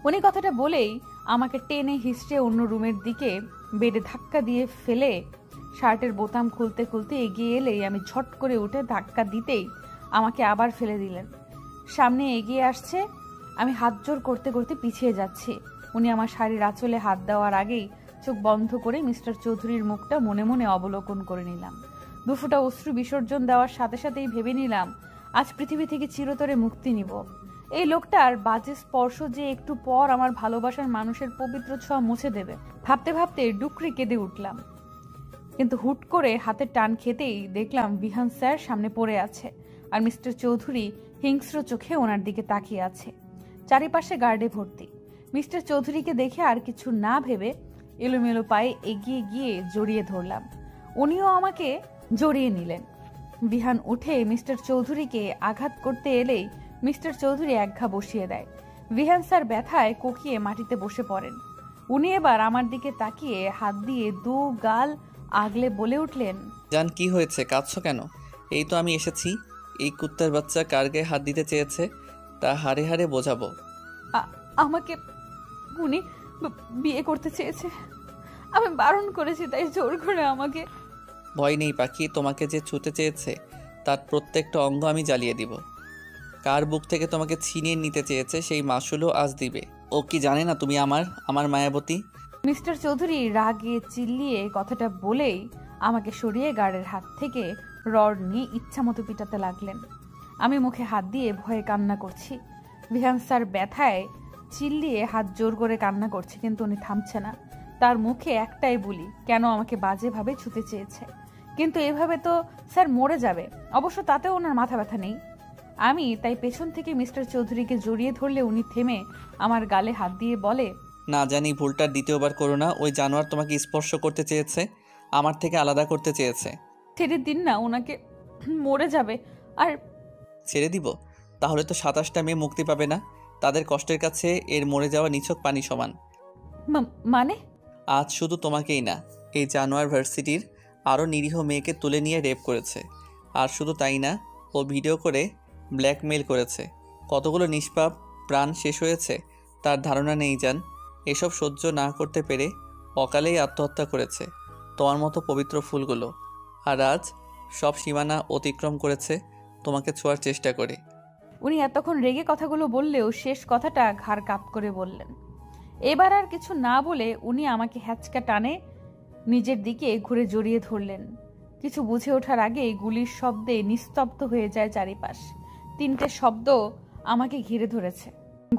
উনি কথাটা বলেই আমাকে টেনে হিসড়ে অন্য রুমের দিকে বেডে ধাক্কা দিয়ে ফেলে শার্টের বোতাম খুলতে খুলতে এগিয়ে এলেই আমি ঝট করে উঠে ধাক্কা দিতেই আমাকে আবার ফেলে দিলেন। সামনে এগিয়ে আসছে, আমি হাত জোর করতে করতে পিছিয়ে যাচ্ছি। উনি আমার শাড়ির আঁচলে হাত দেওয়ার আগেই চোখ বন্ধ করে মিস্টার চৌধুরীর মুখটা মনে মনে অবলোকন করে নিলাম। দুফোঁটা অশ্রু বিসর্জন দেওয়ার সাথে সাথেই ভেবে নিলাম আজ পৃথিবী থেকে চিরতরে মুক্তি নিব। এই লোকটার বাজে স্পর্শ যে একটু পর আমার ভালোবাসার মানুষের পবিত্র ছোঁয়া মুছে দেবে। ভাবতে ভাবতে ডুকরে কেঁদে উঠলাম। কিন্তু হুট করে হাতের টান খেতেই দেখলাম বিহান স্যার সামনে পড়ে আছে, আর মিস্টার চৌধুরী হিংস্র চোখে ওনার দিকে তাকিয়ে আছে। চারিপাশে গার্ডে ভর্তি। মিস্টার চৌধুরীকে দেখে আর কিছু না ভেবে এলোমেলো পায়ে এগিয়ে গিয়ে জড়িয়ে ধরলাম। উনিও আমাকে জড়িয়ে নিলেন। বিহান উঠে মিস্টার চৌধুরীকে আঘাত করতে এলেই মিস্টার চৌধুরী একঘা বসিয়ে দেয়। বিহান স্যার ব্যথায় কোকিয়ে মাটিতে বসে পড়েন। উনি এবার আমার দিকে তাকিয়ে হাত দিয়ে দু গাল আগলে বলে উঠলেন, জান, কি হয়েছে? কাঁদছো কেন? এই তো আমি এসেছি। এই কুত্তার বাচ্চা কার গায়ে হাত দিতে চেয়েছে তা হাড়ে হাড়ে বোঝাবো। আমাকে উনি বিয়ে করতে চেয়েছে। আমি বারণ করেছি, তাই জোর করে আমাকে। ভয় নেই পাখি, তোমাকে যে ছুতে চেয়েছে তার প্রত্যেকটা অঙ্গ আমি জ্বালিয়ে দিব। কার বুক থেকে তোমাকে ছিনিয়ে নিতে চেয়েছে সেই মাসুলও আজ দিবে। ও কি জানে না তুমি আমার মায়াবতী? মিস্টার চৌধুরী রাগে চিল্লিয়ে কথাটা বলেই আমাকে সরিয়ে গার্ডের হাত থেকে রড নিয়ে ইচ্ছামতো পিটাতে লাগলেন। আমি মুখে হাত দিয়ে ভয়ে কান্না করছি। বিহান স্যার ব্যথায় চিল্লিয়ে হাত জোর করে কান্না করছে, কিন্তু উনি থামছে না। তার মুখে একটাই বলি, কেন আমাকে বাজেভাবে ছুতে চেয়েছে। কিন্তু এভাবে তো স্যার মরে যাবে। অবশ্য তাতেও ওনার মাথা ব্যথা নেই। আমি তাই পেছন থেকে মিস্টার চৌধুরীকে জড়িয়ে ধরলে উনি থেমে আমার গালে হাত দিয়ে বলে, না জানি ভুলটা দ্বিতীয়বার করো না। ওই জানোয়ার তোমাকে স্পর্শ করতে চেয়েছে, আমার থেকে আলাদা করতে চেয়েছে। ছেড়ে দিন না, ওনাকে মরে যাবে। আর ছেড়ে দিব? তাহলে তো 27টা মেয়ে মুক্তি পাবে না। তাদের কষ্টের কাছে এর মরে যাওয়া নিছক পানি সমান। মানে আজ শুধু তোমাকেই না, এই জানোয়ার ভার্সিটির আরও নিরীহ মেয়েকে তুলে নিয়ে রেপ করেছে। আর শুধু তাই না, ও ভিডিও করে ব্ল্যাকমেইল করেছে। কতগুলো নিষ্পাপ প্রাণ শেষ হয়েছে তার ধারণা নেই জান। এসব সহ্য না করতে পেরে অকালেই আত্মহত্যা করেছে তোমার মতো পবিত্র ফুলগুলো। আর আজ সব সীমানা অতিক্রম করেছে তোমাকে ছোঁয়ার চেষ্টা করে। উনি এতক্ষণ রেগে কথাগুলো বললেও শেষ কথাটা ঘাড় কাপ করে বললেন। এবার আর কিছু না বলে উনি আমাকে হ্যাচকা টানে নিজের দিকে ঘুরে জড়িয়ে ধরলেন। কিছু বুঝে ওঠার আগেই গুলির শব্দে নিস্তব্ধ হয়ে যায় চারিপাশ। 3টে শব্দ আমাকে ঘিরে ধরেছে।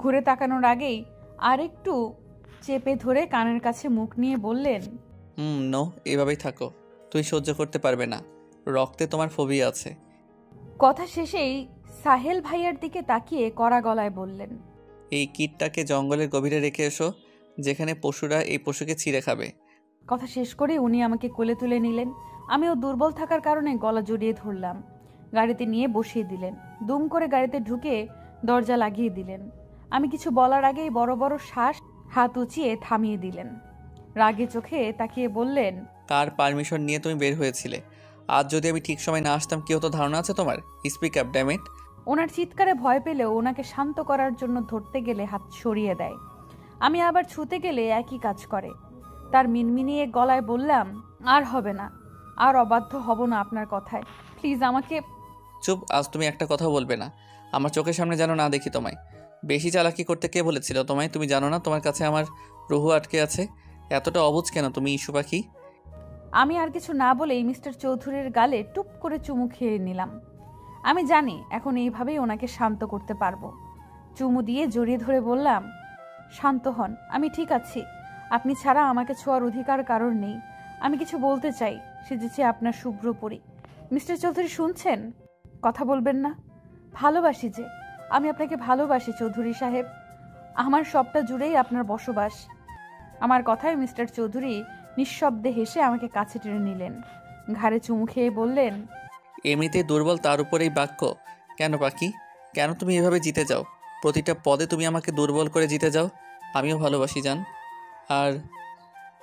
ঘুরে তাকানোর আগেই আরেকটু চেপে ধরে কানের কাছে মুখ নিয়ে বললেন, নো, এভাবেই থাকো, তুই সহ্য করতে পারবে না, রক্তে তোমার ফোবিয়া আছে। কথা শেষেই সাহেল ভাইয়ার দিকে তাকিয়ে কড়া গলায় বললেন, এই কিটটাকে জঙ্গলের গভীরে রেখে এসো, যেখানে পশুরা এই পশুকে ছিঁড়ে খাবে। কথা শেষ করে উনি আমাকে কোলে তুলে নিলেন। আমিও দুর্বল থাকার কারণে গলা জড়িয়ে ধরলাম। গাড়িতে নিয়ে বসিয়ে দিলেন। দুম করে গাড়িতে ঢুকে দরজা লাগিয়ে দিলেন। আমি কিছু বলার আগেই বড় বড় শ্বাস হাত উঁচিয়ে থামিয়ে দিলেন। রাগে চোখে তাকিয়ে বললেন, কার পারমিশন নিয়ে তুমি বের হয়েছিলে? আজ যদি আমি ঠিক সময় না আসতাম কি হতো ধারণা আছে তোমার? Speak up damn it. ওনার চিৎকারে ভয় পেলেও ওনাকে শান্ত করার জন্য ধরতে গেলে হাত সরিয়ে দেয়। আমি আবার ছুতে গেলে একই কাজ করে। তার মিনমিনিয়ে গলায় বললাম, আর হবে না, আর অবাধ্য হব না আপনার কথায়, প্লিজ আমাকে। চুপ, আজ তুমি একটা কথা বলবে না। আমার চোখের সামনে যেন না দেখি তোমায়। বেশি চালাকি করতে কে বলেছিল তোমায়? তুমি জানো না তোমার কাছে আমার রুহু আটকে আছে? এতটা অবুঝ কেন তুমি, ইস্যু পাখি? আমি আর কিছু না বলেই মিস্টার চৌধুরীর গালে টুপ করে চুমু খেয়ে নিলাম। আমি জানি এখন এইভাবেই ওনাকে শান্ত করতে পারবো। চুমু দিয়ে জড়িয়ে ধরে বললাম, শান্ত হন, আমি ঠিক আছি। আপনি ছাড়া আমাকে ছোঁয়ার অধিকার কারণ নেই। আমি কিছু বলতে চাই, সেজেছি আপনার শুভ্র পরি। মিস্টার চৌধুরী শুনছেন? কথা বলবেন না? ভালোবাসি যে, আমি আপনাকে ভালোবাসি চৌধুরী সাহেব। আমার সবটা জুড়েই আপনার বসবাস। আমার কথায় মিস্টার চৌধুরী নিঃশব্দে হেসে আমাকে কাছে টেনে নিলেন। ঘাড়ে চুমু খেয়ে বললেন, এমনিতেই দুর্বল, তার উপরেই বাক্য। কেন পাখি, কেন তুমি এভাবে জিতে যাও? প্রতিটা পদে তুমি আমাকে দুর্বল করে জিতে যাও। আমিও ভালোবাসি জান, আর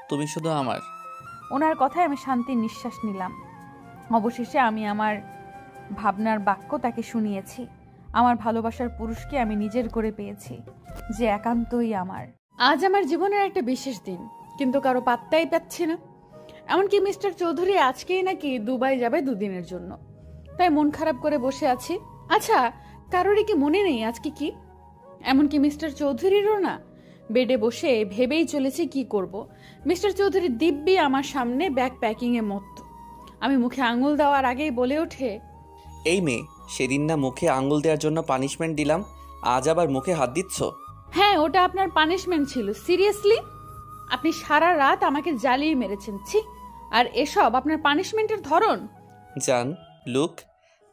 তুমি শুধু আমার। ওনার কথায় আমি শান্তির নিঃশ্বাস নিলাম। অবশেষে আমি আমার ভাবনার বাক্য তাকে শুনিয়েছি। আমার ভালোবাসার পুরুষকে আমি নিজের করে পেয়েছি, যে একান্তই আমার। আজ আমার জীবনের একটা বিশেষ দিন, কিন্তু কারো পাত্তাই পাচ্ছি না। এমনকি মিস্টার চৌধুরী আজকেই নাকি দুবাই যাবে 2 দিনের জন্য। তাই মন খারাপ করে বসে আছি। আচ্ছা, কারোরই কি মনে নেই আজকে কি? এমনকি মিস্টার চৌধুরীরও না। বেডে বসে ভেবেই চলেছি কি করব। মিস্টার চৌধুরী দিব্যি আমার সামনে ব্যাগ প্যাকিং এ মত্ত। আমি মুখে আঙুল দেওয়ার আগেই বলে ওঠে, এই মেয়ে, সেদিন না মুখে আঙ্গুল দেওয়ার জন্য পানিশমেন্ট দিলাম, আজ আবার মুখে হাত দিচ্ছ? হ্যাঁ, ওটা আপনার পানিশমেন্ট ছিল। সিরিয়াসলি, আপনি সারা রাত আমাকে জ্বালিয়ে মেরেছেন। ছি, আর এসব আপনার পানিশমেন্টের ধরন? জান, লুক,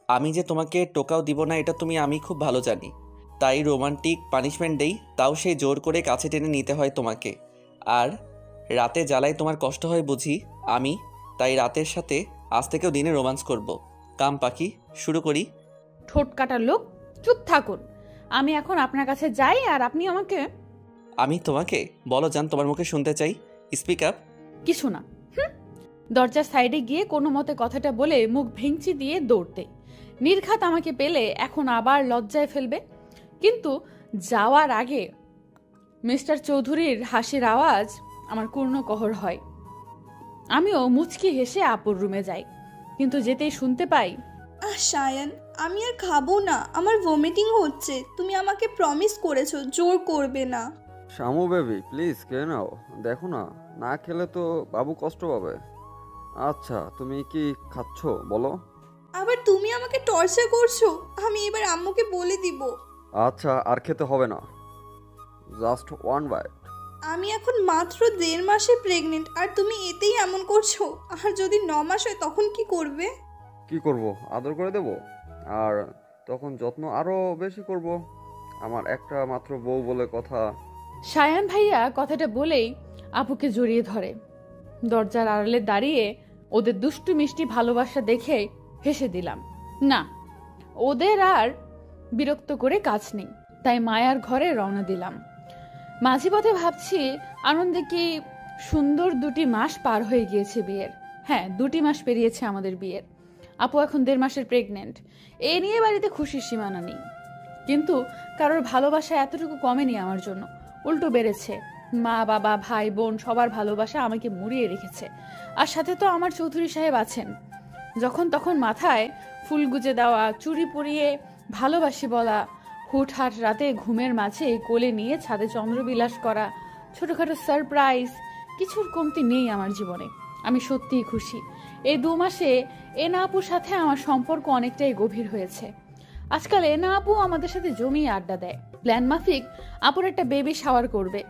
আমি যে তোমাকে টোকাও দিব না এটা আমি খুব ভালো জানি। তাই রোমান্টিক পানিশমেন্ট দেই, তাও সেই জোর করে কাছে টেনে নিতে হয় তোমাকে। আর রাতে জ্বালায় তোমার কষ্ট হয় বুঝি। আমি তাই রাতের সাথে আজ থেকেও দিনে রোমান্স করব। কাম পাখি, শুরু করি। ঠোঁট কাটা লোক, চুপ থাকুন। আমি এখন আপনার কাছে যাই আর আপনি আমাকে। আমি তোমাকে? বলো জান, তোমার মুখে শুনতে চাই। Speak up. কিছু না। দরজার সাইডে গিয়ে কোনো মতে কথাটা বলে মুখ ভেঙচি দিয়ে দৌড়তে। নির্ঘাত আমাকে পেলে এখন আবার লজ্জায় ফেলবে। কিন্তু যাওয়ার আগে মিস্টার চৌধুরীর হাসির আওয়াজ আমার কর্ণকহর হয়। আমিও মুচকি হেসে আপুর রুমে যাই, কিন্তু যেতেই শুনতে পাই, সায়ান, আমি আর খাবো না, আমার ভমিটিং হচ্ছে। তুমি আমাকে প্রমিস করেছো জোর করবে না। শামু বেবি প্লিজ খেয়ে নাও, দেখো না, না খেলে তো বাবু কষ্ট পাবে। আচ্ছা তুমি কি খাচ্ছ বলো? আবার তুমি আমাকে টর্চার করছো। আমি এবার আম্মুকে বলে দিব। আচ্ছা আর খেতে হবে না, জাস্ট 1 বাইট। আমি এখন মাত্র 1.5 মাসে প্রেগনেন্ট, আর তুমি এতেই এমন করছো। আর যদি 9 মাস হয় তখন কি করবে? কি করব, আদর করে দেব, আর তখন যত্ন আরো বেশি করব। আমার একটা মাত্র বউ বলে কথা। সায়ান ভাইয়া কথাটা বলেই আপুকে জড়িয়ে ধরে। দরজার আড়ালে দাঁড়িয়ে ওদের দুষ্টু মিষ্টি ভালোবাসা দেখে হেসে দিলাম। না, ওদের আর বিরক্ত করে কাজ নেই, তাই মায়ার ঘরে রওনা দিলাম। মাঝে পথে ভাবছি আনন্দে কি সুন্দর 2টি মাস পার হয়ে গিয়েছে বিয়ের। হ্যাঁ, 2টি মাস পেরিয়েছে আমাদের বিয়ের। আপু এখন 1.5 মাসের প্রেগনেন্ট। এ নিয়ে বাড়িতে খুশির সীমানা নেই, কিন্তু কারোর ভালোবাসা এতটুকু কমেনি আমার জন্য, উল্টো বেড়েছে। মা বাবা ভাই বোন সবার ভালোবাসা আমাকে মুড়িয়ে রেখেছে। আর সাথে তো আমার চৌধুরী সাহেব আছেন। যখন তখন মাথায় ফুল গুজে দেওয়া, চুড়ি পরিয়ে ভালোবাসি বলা, হুটহাট রাতে ঘুমের মাঝে কোলে নিয়ে ছাদে চন্দ্রবিলাস করা, ছোটখাটো সারপ্রাইজ, কিছুর কমতি নেই আমার জীবনে। আমি সত্যিই খুশি। এই 2 মাসে এনা আপুর সাথে আমার সম্পর্ক অনেকটাই গভীর হয়েছে। আজকাল এনা আপু আমাদের সাথে জমিয়ে আড্ডা দেয়। প্ল্যান মাফিক আপুর একটা বেবি শাওয়ার করবে।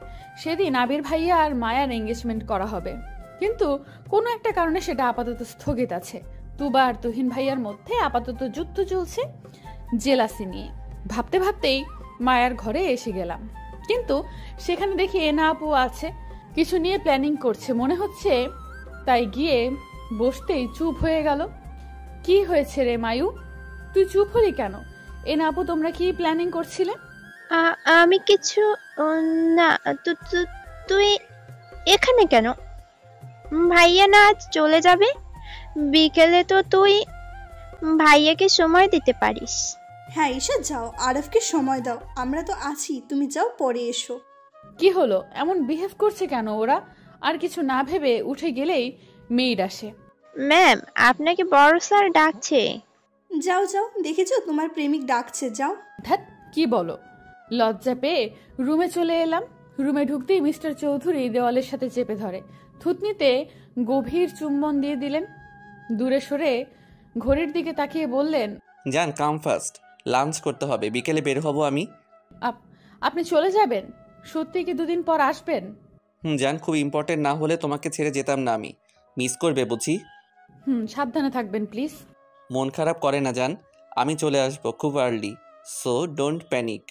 সেদিন আবির ভাইয়া আর মায়ার এঙ্গেজমেন্ট করা হবে, কিন্তু কোনো একটা কারণে সেটা আপাতত স্থগিত আছে। তুবা আর তুহিন ভাইয়ার মধ্যে আপাতত যুদ্ধ চলছে জেলাসি নিয়ে। ভাবতে ভাবতেই মায়ার ঘরে এসে গেলাম, কিন্তু সেখানে দেখি এনা আপু আছে, কিছু নিয়ে প্ল্যানিং করছে মনে হচ্ছে। তাই গিয়ে বসতেই চুপ হয়ে গেল। কি হয়েছে রে মায়ু, তুই চুপ হলি কেন? এনা আপু তোমরা কি প্ল্যানিং করছিলে? আমি কিছু না। তুই এখানে কেন? ভাইয়া না আজ চলে যাবে? বিকেলে তো তুই ভাইয়াকে সময় দিতে পারিস। হ্যাঁ ঈশা, যাও, আরফকে সময় দাও, আমরা তো আছি, তুমি যাও, পরে এসো। কি হলো, এমন বিহেভ করছে কেন ওরা? আর কিছু না ভেবে উঠে গেলেই মেয়েড আসে। ম্যাম, আপনাকে বড় স্যার ডাকছে। যাও যাও, দেখেছো তোমার প্রেমিক ডাকছে, যাও। ধ্যাৎ, কি বলো? লজ্জা পেয়ে রুমে চলে এলাম। রুমে ঢুকতেই মিস্টার চৌধুরী দেওয়ালের সাথে চেপে ধরে, থুতনিতে গভীর চুম্বন দিয়ে দিলেন। দূরে সরে ঘড়ির দিকে তাকিয়ে বললেন, জান কাম ফার্স্ট, লাঞ্চ করতে হবে, বিকেলে বের হব আমি। আপনি চলে যাবেন? সত্যি কি 2 দিন পর আসবেন? জান, খুব ইম্পর্টেন্ট না হলে তোমাকে ছেড়ে যেতাম না আমি। মিস করবে বুঝি? সাবধানে থাকবেন প্লিজ। মন খারাপ করে না জান, আমি চলে আসবো খুব আর্লি, সো ডোন্ট প্যানিক।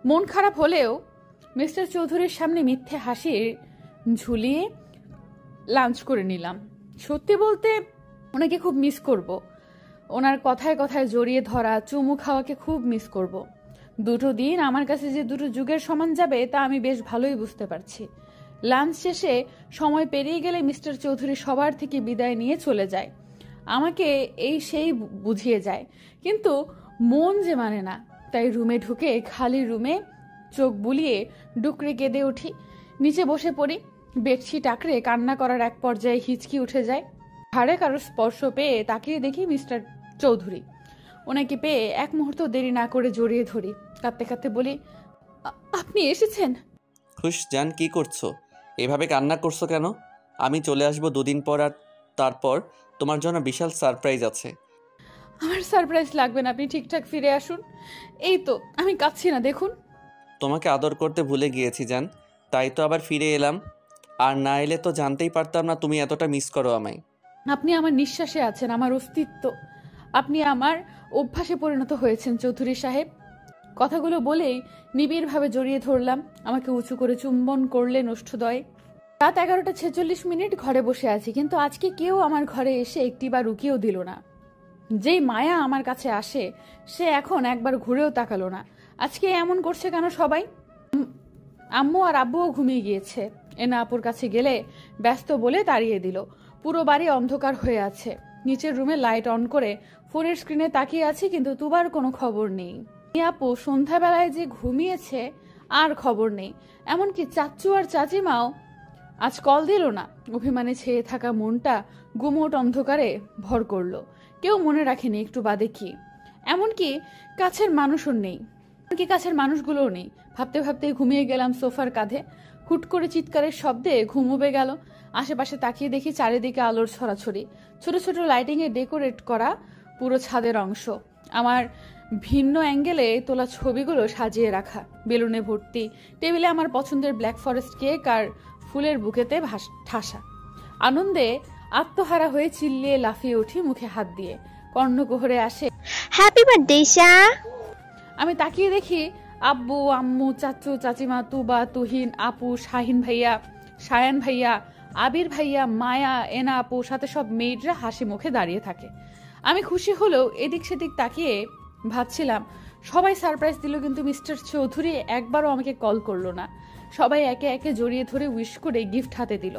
মন খারাপ হলেও মিস্টার চৌধুরীর সামনে মিথ্যে হাসির ঝুলিয়ে লাঞ্চ করে নিলাম। সত্যি বলতে ওনাকে খুব মিস করব। ওনার কথায় কথায় জড়িয়ে ধরা, চুমু খাওয়াকে খুব মিস করব। 2 দিন আমার কাছে যে 2 যুগের সমান যাবে তা আমি বেশ ভালোই বুঝতে পারছি। লাঞ্চ শেষে সময় পেরিয়ে গেলে মিস্টার চৌধুরী সবার থেকে বিদায় নিয়ে চলে যায়। আমাকে সেই বুঝিয়ে যায়, কিন্তু মন যে মানে না। তাই রুমে ঢুকে খালি রুমে চোখ বুলিয়ে ডুকরে কেঁদে উঠি। নিচে বসে পড়ি। বেডশিট আঁকড়ে কান্না করার এক পর্যায়ে হিচকি উঠে যায়। ঘাড়ে কারো স্পর্শ পেয়ে তাকিয়ে দেখি মিস্টার চৌধুরী। ওনাকে পেয়ে এক মুহূর্ত দেরি না করে জড়িয়ে ধরি। কাঁদতে কাঁদতে বলি, আপনি এসেছেন? খুশ জান, কি করছো? এভাবে কান্না করছো কেন? আমি চলে আসবো 2 দিন পর, আর তারপর তোমার জন্য বিশাল সারপ্রাইজ আছে। আমার সারপ্রাইজ লাগবে না, আপনি ঠিকঠাক ফিরে আসুন। এই তো আমি কাঁদছি না, দেখুন। তোমাকে আদর করতে ভুলে গিয়েছি জান, তাই তো আবার ফিরে এলাম। আর না এলে তো জানতেই পারতাম না তুমি এতটা মিস করো আমায়। আপনি আমার নিঃশ্বাসে আছেন, আমার অস্তিত্ব। আপনি আমার অভ্যাসে পরিণত হয়েছেন চৌধুরী সাহেব। কথাগুলো বলেই নিবিড়ভাবে জড়িয়ে ধরলাম। আমাকে উঁচু করে চুম্বন করলেন ওষ্ঠদয়। রাত 11:46 ঘরে বসে আছি, কিন্তু আজকে কেউ আমার ঘরে এসে একটিবার রুকিয়েও দিল না। যেই মায়া আমার কাছে আসে সে এখন একবার ঘুরেও তাকালো না। আজকে এমন করছে কেন সবাই? আম্মু আর আব্বুও ঘুমিয়ে গিয়েছে। এনা আপুর কাছে গেলে ব্যস্ত বলে তাড়িয়ে দিল। পুরো বাড়ি অন্ধকার হয়ে আছে। নিচের রুমে লাইট অন করে ফোনের স্ক্রিনে তাকিয়ে আছি, কিন্তু তুবার কোনো খবর নেই। আপু সন্ধ্যাবেলায় যে ঘুমিয়েছে আর খবর নেই। এমনকি চাচ্চু আর চাচিমাও আজ কল দিল না। অভিমানে ছেয়ে থাকা মনটা গুমোট অন্ধকারে ভর করলো। কেউ মনে রাখেনি একটু বাদে কি, এমনকি কাছের মানুষও নেই, এমনকি কাছের মানুষগুলোও নেই। ভাবতে ভাবতে ঘুমিয়ে গেলাম সোফার কাঁধে। হুট করে চিৎকারের শব্দে ঘুম উবে গেল। আশেপাশে তাকিয়ে দেখি চারিদিকে আলোর ছড়াছড়ি, ছোট ছোট লাইটিংয়ে ডেকোরেট করা পুরো ছাদের অংশ। আমার ভিন্ন অ্যাঙ্গেলে তোলা ছবিগুলো সাজিয়ে রাখা, বেলুনে ভর্তি। টেবিলে আমার পছন্দের ব্ল্যাক ফরেস্ট কেক আর ফুলের বুকেতে ঠাসা। আনন্দে আত্মহারা হয়ে চিল্লিয়ে লাফিয়ে উঠি, মুখে হাত দিয়ে। কর্ণকুহরে আসে, হ্যাপি বার্থডে ঈশা। আমি তাকিয়ে দেখি আব্বু, আম্মু, চাচু, চাচিমা, তুবা, তুহিন, আপু, শাহিন ভাইয়া, সায়ান ভাইয়া, আবির ভাইয়া, মায়া, এনা আপু, সাথে সব মেয়েরা হাসি মুখে দাঁড়িয়ে থাকে। আমি খুশি হলেও এদিক সেদিক তাকিয়ে ভাবছিলাম, সবাই সারপ্রাইজ দিল, কিন্তু মিস্টার চৌধুরী একবারও আমাকে কল করলো না। সবাই একে একে জড়িয়ে ধরে উইশ করে গিফট হাতে দিল।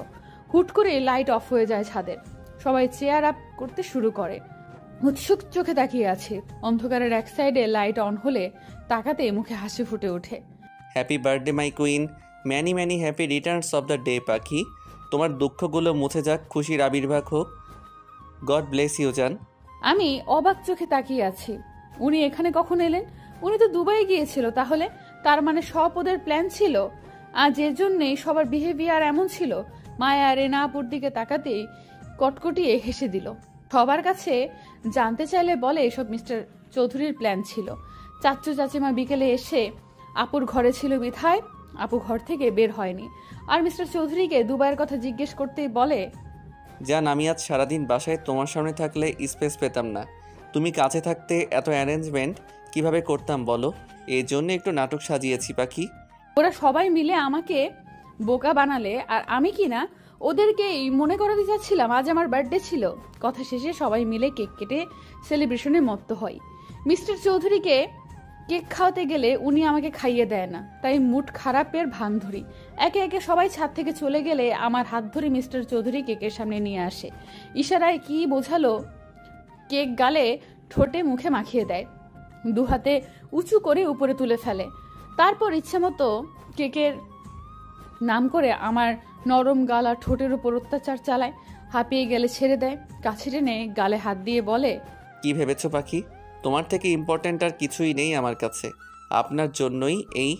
হুট করে লাইট অফ হয়ে যায় ছাদের। সবাই চেয়ার আপ করতে শুরু করে। উৎসুক চোখে তাকিয়ে আছে। অন্ধকারের এক সাইডে লাইট অন হলে তাকাতে মুখে হাসি ফুটে ওঠে। Happy birthday my queen, many many happy returns of the day পাখি। তোমার দুঃখগুলো মুছে যাক, খুশির আবির্ভাব হোক। গড ব্লেস ইউ জান। আমি অবাক চোখে তাকিয়ে আছি। উনি এখানে কখন এলেন? উনি তো দুবাই গিয়েছিল। তাহলে তার মানে সব ওদের প্ল্যান ছিল, আর যে জন্যই সবার বিহেভিয়ার এমন ছিল। মায়া রেনা আপুর দিকে তাকাতেই কটকটিয়ে হেসে দিল। সবার কাছে জানতে চাইলে বলে এসব মিস্টার চৌধুরীর প্ল্যান ছিল। চাচু চাচিমা বিকেলে এসে আপুর ঘরে ছিল বিধায় আপু ঘর থেকে বের হয়নি। আর মিস্টার চৌধুরীকে দুবাইয়ের কথা জিজ্ঞেস করতেই বলে, জান আমি আজ সারাদিন বাসায় তোমার সামনে থাকলে স্পেস পেতাম না। তুমি কাছে থাকতে এত অ্যারেঞ্জমেন্ট কিভাবে করতাম বলো? এই জন্য একটু নাটক সাজিয়েছি পাখি। ওরা সবাই মিলে আমাকে বোকা বানালে, আর আমি কিনা ওদেরকেই মনে করাতে চাচ্ছিলাম আজ আমার বার্থডে ছিল। কথা শেষে সবাই মিলে কেক কেটে সেলিব্রেশনে মত্ত হয়। মিস্টার চৌধুরীকে কেক খাওয়াতে গেলে উনি আমাকে খাইয়ে দেয় না, তাই মুড খারাপের ভান ধরি। একে একে সবাই ছাদ থেকে চলে গেলে আমার হাত ধরে মিস্টার চৌধুরী কেকের সামনে নিয়ে আসে। ইশারায় কি বোঝালো, কেক গালে ঠোঁটে মুখে মাখিয়ে দেয়। দু হাতে উঁচু করে উপরে তুলে ফেলে। তারপর ইচ্ছে মতো কেকের নাম করে আমার নরম গাল আর ঠোঁটের উপর অত্যাচার চালায়। হাঁপিয়ে গেলে ছেড়ে দেয়। কাছে টেনে গালে হাত দিয়ে বলে, কি ভেবেছো পাখি? তোমার থেকে ইম্পর্ট্যান্ট আর কিছুই নেই আমার কাছে। আপনার জন্যই এই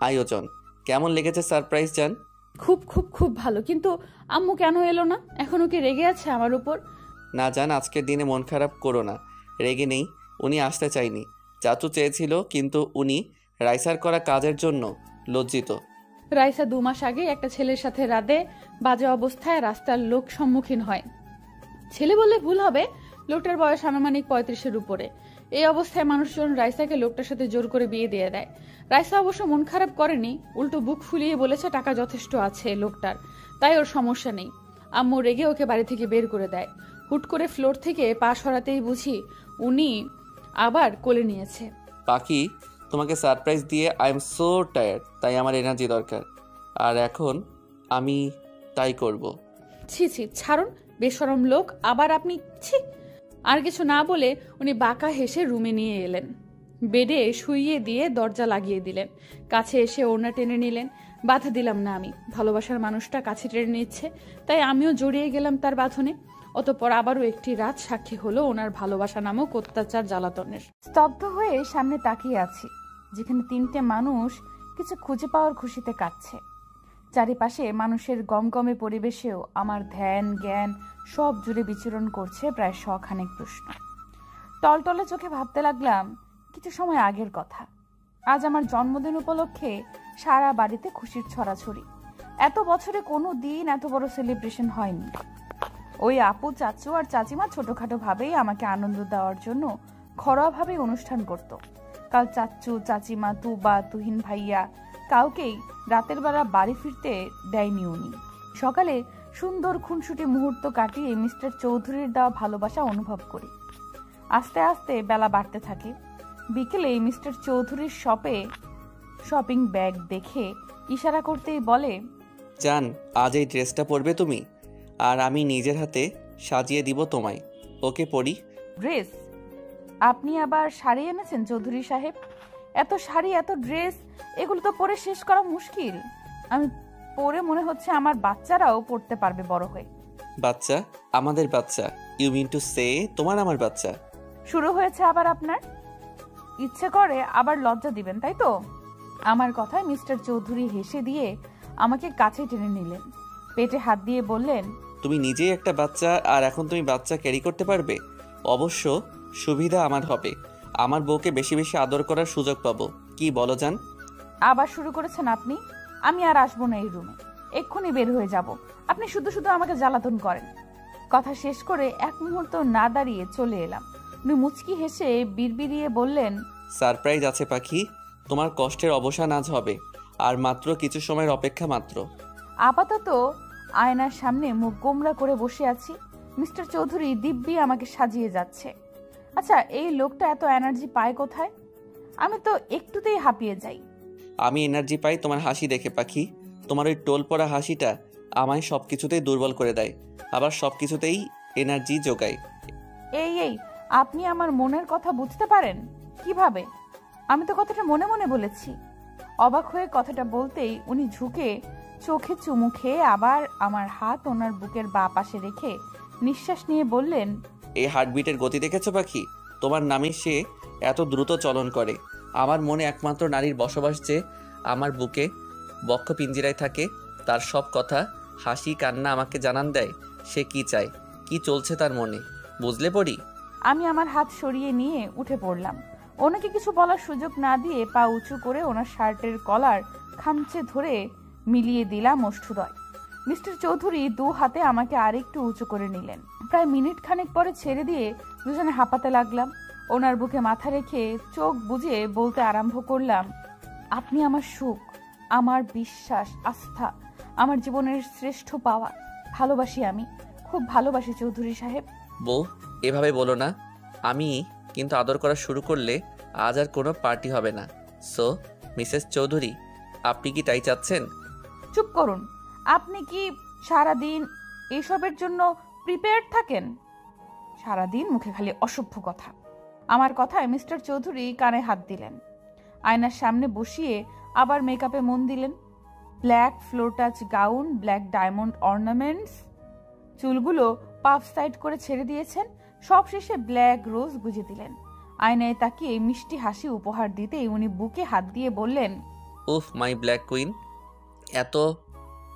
আয়োজন। কেমন লেগেছে সারপ্রাইজ জান? খুব খুব খুব ভালো। কিন্তু আম্মু কেন এলো না? এখনো কি রেগে আছে আমার উপর? না জান, আজকের দিনে মন খারাপ করো না। রেগে নেই, উনি আসতে চাইনি। চাচু চেয়েছিল, কিন্তু উনি রাইসার করা কাজের জন্য লজ্জিত। রাইসা 2 মাস আগে একটা ছেলের সাথে রাতে বাজে অবস্থায় রাস্তার লোক সম্মুখীন হয়। ছেলে বললে ভুল হবে, লোকটার বয়স আনুমানিক 35-এর উপরে। এই অবস্থায় মানুষজন রাইসাকে লোকটার সাথে জোর করে বিয়ে দিয়ে দেয়। রাইসা অবশ্য মন খারাপ করেনি, উল্টো বুক ফুলিয়ে বলেছে টাকা যথেষ্ট আছে লোকটার, তাই ওর সমস্যা নেই। আম্মু রেগে ওকে বাড়ি থেকে বের করে দেয়। হুট করে ফ্লোর থেকে পা সরাতেই বুঝি উনি আবার কোলে নিয়েছে। পাখি, তোমাকে সারপ্রাইজ দিয়ে আই এম সো টায়ার্ড, তাই আমার এনার্জি দরকার। আর এখন আমি তাই করব। ছি ছি, ছাড়ুন, বেশরম লোক। আবার আপনি ছি। আর কিছু না বলে উনি বাঁকা হেসে রুমে নিয়ে এলেন। বেডে শুইয়ে দিয়ে দরজা লাগিয়ে দিলেন। কাছে এসে ওড়না টেনে নিলেন। বাধা দিলাম না আমি। ভালোবাসার মানুষটা কাছে টেনে নিচ্ছে, তাই আমিও জড়িয়ে গেলাম তার বাঁধনে। অতঃপর আবারও একটি রাত সাক্ষী হলো ওনার ভালোবাসা নামক অত্যাচার জ্বালাতনের। স্তব্ধ হয়ে সামনে তাকিয়ে আছি, যেখানে 3টে মানুষ কিছু খুঁজে পাওয়ার খুশিতে কাটছে। চারিপাশে মানুষের গমগমে পরিবেশেও আমার ধ্যান জ্ঞান সব জুড়ে বিচরণ করছে প্রায় 100 খানেক প্রশ্ন। টলটলে চোখে ভাবতে লাগলাম কিছু সময় আগের কথা। আজ আমার জন্মদিন উপলক্ষে সারা বাড়িতে খুশির ছড়াছড়ি। এত বছরে কোনো দিন এত বড় সেলিব্রেশন হয়নি। ওই আপু চাচু আর চাচিমা ছোটখাটো ভাবেই আমাকে আনন্দ দেওয়ার জন্য ঘরোয়াভাবেই অনুষ্ঠান করত। কাল চাচু চাচিমা তুবা তুহিন ভাইয়া কাউকেই রাতের বেলা বাড়ি ফিরতে দেয়নি উনি। সকালে সুন্দর খুনসুটি মুহূর্ত কাটিয়ে মিস্টার চৌধুরীর দেওয়া ভালোবাসা অনুভব করি। আস্তে আস্তে বেলা বাড়তে থাকে। বিকেলে মিস্টার চৌধুরীর শপে শপিং ব্যাগ দেখে ইশারা করতেই বলে, জান আজ এই ড্রেসটা পরবে তুমি, আর আমি নিজের হাতে সাজিয়ে দিব তোমায়। ওকে পরি। ড্রেস? আপনি আবার শাড়ি এনেছেন চৌধুরী সাহেব? এত শাড়ি এত ড্রেস, এগুলো তো পরে শেষ করা মুশকিল। আমি পরে মনে হচ্ছে আমার বাচ্চারাও পড়তে পারবে বড় হয়ে। বাচ্চা? আমাদের বাচ্চা? ইউ মিন টু সে তোমার আমার বাচ্চা? শুরু হয়েছে আবার আপনার? ইচ্ছে করে আবার লজ্জা দিবেন তাই তো? আমার কথায় মিস্টার চৌধুরী হেসে দিয়ে আমাকে কাছে টেনে নিলেন। পেটে হাত দিয়ে বললেন, তুমি নিজেই একটা বাচ্চা, আর এখন তুমি বাচ্চা ক্যারি করতে পারবে। অবশ্য সুবিধা আমার হবে, আমার বউকে বেশি বেশি আদর করার সুযোগ পাবো। কি বলো জান? আবার শুরু করেছেন আপনি। আমি আর আসবো না এই রুমে, এক্ষুনি বের হয়ে যাব। আপনি শুধু শুধু আমাকে জ্বালাতন করেন। কথা শেষ করে এক মুহূর্ত না দাঁড়িয়ে চলে এলাম। উনি মুচকি হেসে বিড়বিড়িয়ে বললেন, সারপ্রাইজ আছে পাখি, তোমার কষ্টের অবসান আজ হবে, আর মাত্র কিছু সময়ের অপেক্ষা মাত্র। আপাতত আয়নার সামনে মুখ গোমরা করে বসে আছি। মিস্টার চৌধুরী দিব্যি আমাকে সাজিয়ে যাচ্ছে। আচ্ছা, এই লোকটা এত এনার্জি পায় কোথায়? আমি তো একটুতেই হাঁপিয়ে যাই। আমি এনার্জি পাই তোমার হাসি দেখে পাখি। তোমার ওই টোল পড়া হাসিটা আমায় সব কিছুতেই দুর্বল করে দেয়, আবার সব কিছুতেই এনার্জি যোগায়। এই আপনি আমার মনের কথা বুঝতে পারেন কিভাবে? আমি তো কথাটা মনে মনে বলেছি। অবাক হয়ে কথাটা বলতেই উনি ঝুঁকে চোখে চুমু খেয়ে আবার আমার হাত ওনার বুকের বাঁ পাশে রেখে নিঃশ্বাস নিয়ে বললেন, এই হার্টবিটের গতি দেখেছো পাখি? তোমার নামে সে এত দ্রুত চলন করে। আমার মনে একমাত্র নারীর বসবাস যে আমার বুকে বক্ষ পিঞ্জিরায় থাকে, তার সব কথা, হাসি কান্না আমাকে জানান দেয় সে কি চায়, কি চলছে তার মনে। বুঝলে পড়ি? আমি আমার হাত সরিয়ে নিয়ে উঠে পড়লাম। ওনাকে কিছু বলার সুযোগ না দিয়ে পা উঁচু করে ওনার শার্টের কলার খামচে ধরে মিলিয়ে দিলাম ওষ্ঠুদয়। মিস্টার চৌধুরী 2 হাতে আমাকে আরেকটু উঁচু করে নিলেন। প্রায় মিনিট খানেক পরে ছেড়ে দিয়ে দুজনে হাঁপাতে লাগলাম। ওনার বুকে মাথা রেখে চোখ বুজে বলতে আরম্ভ করলাম, আপনি আমার সুখ, আমার বিশ্বাস, আস্থা, আমার জীবনের শ্রেষ্ঠ পাওয়া। ভালোবাসি, আমি খুব ভালোবাসি চৌধুরী সাহেব। বউ, এভাবে বলো না। আমি কিন্তু আদর করা শুরু করলে আজ আর কোনো পার্টি হবে না। সো মিসেস চৌধুরী, আপনি কি তাই চাচ্ছেন? চুপ করুন। আপনি কি সারাদিন এসবের জন্য প্রিপেয়ার্ড থাকেন? সারাদিন মুখে খালি অসভ্য কথা। আমার কথায় মিস্টার চৌধুরী কানে হাত দিলেন। আয়নার সামনে বসিয়ে আবার মেকআপে মন দিলেন। Black floor touch gown, black diamond ornaments, চুলগুলো পাফ সাইড করে ছেড়ে দিয়েছেন। সব শেষে ব্ল্যাক রোজ গুজে দিলেন। আয়নায় তাকিয়ে মিষ্টি হাসি উপহার দিতেই উনি বুকে হাত দিয়ে বললেন, উফ মাই ব্ল্যাক কুইন, এত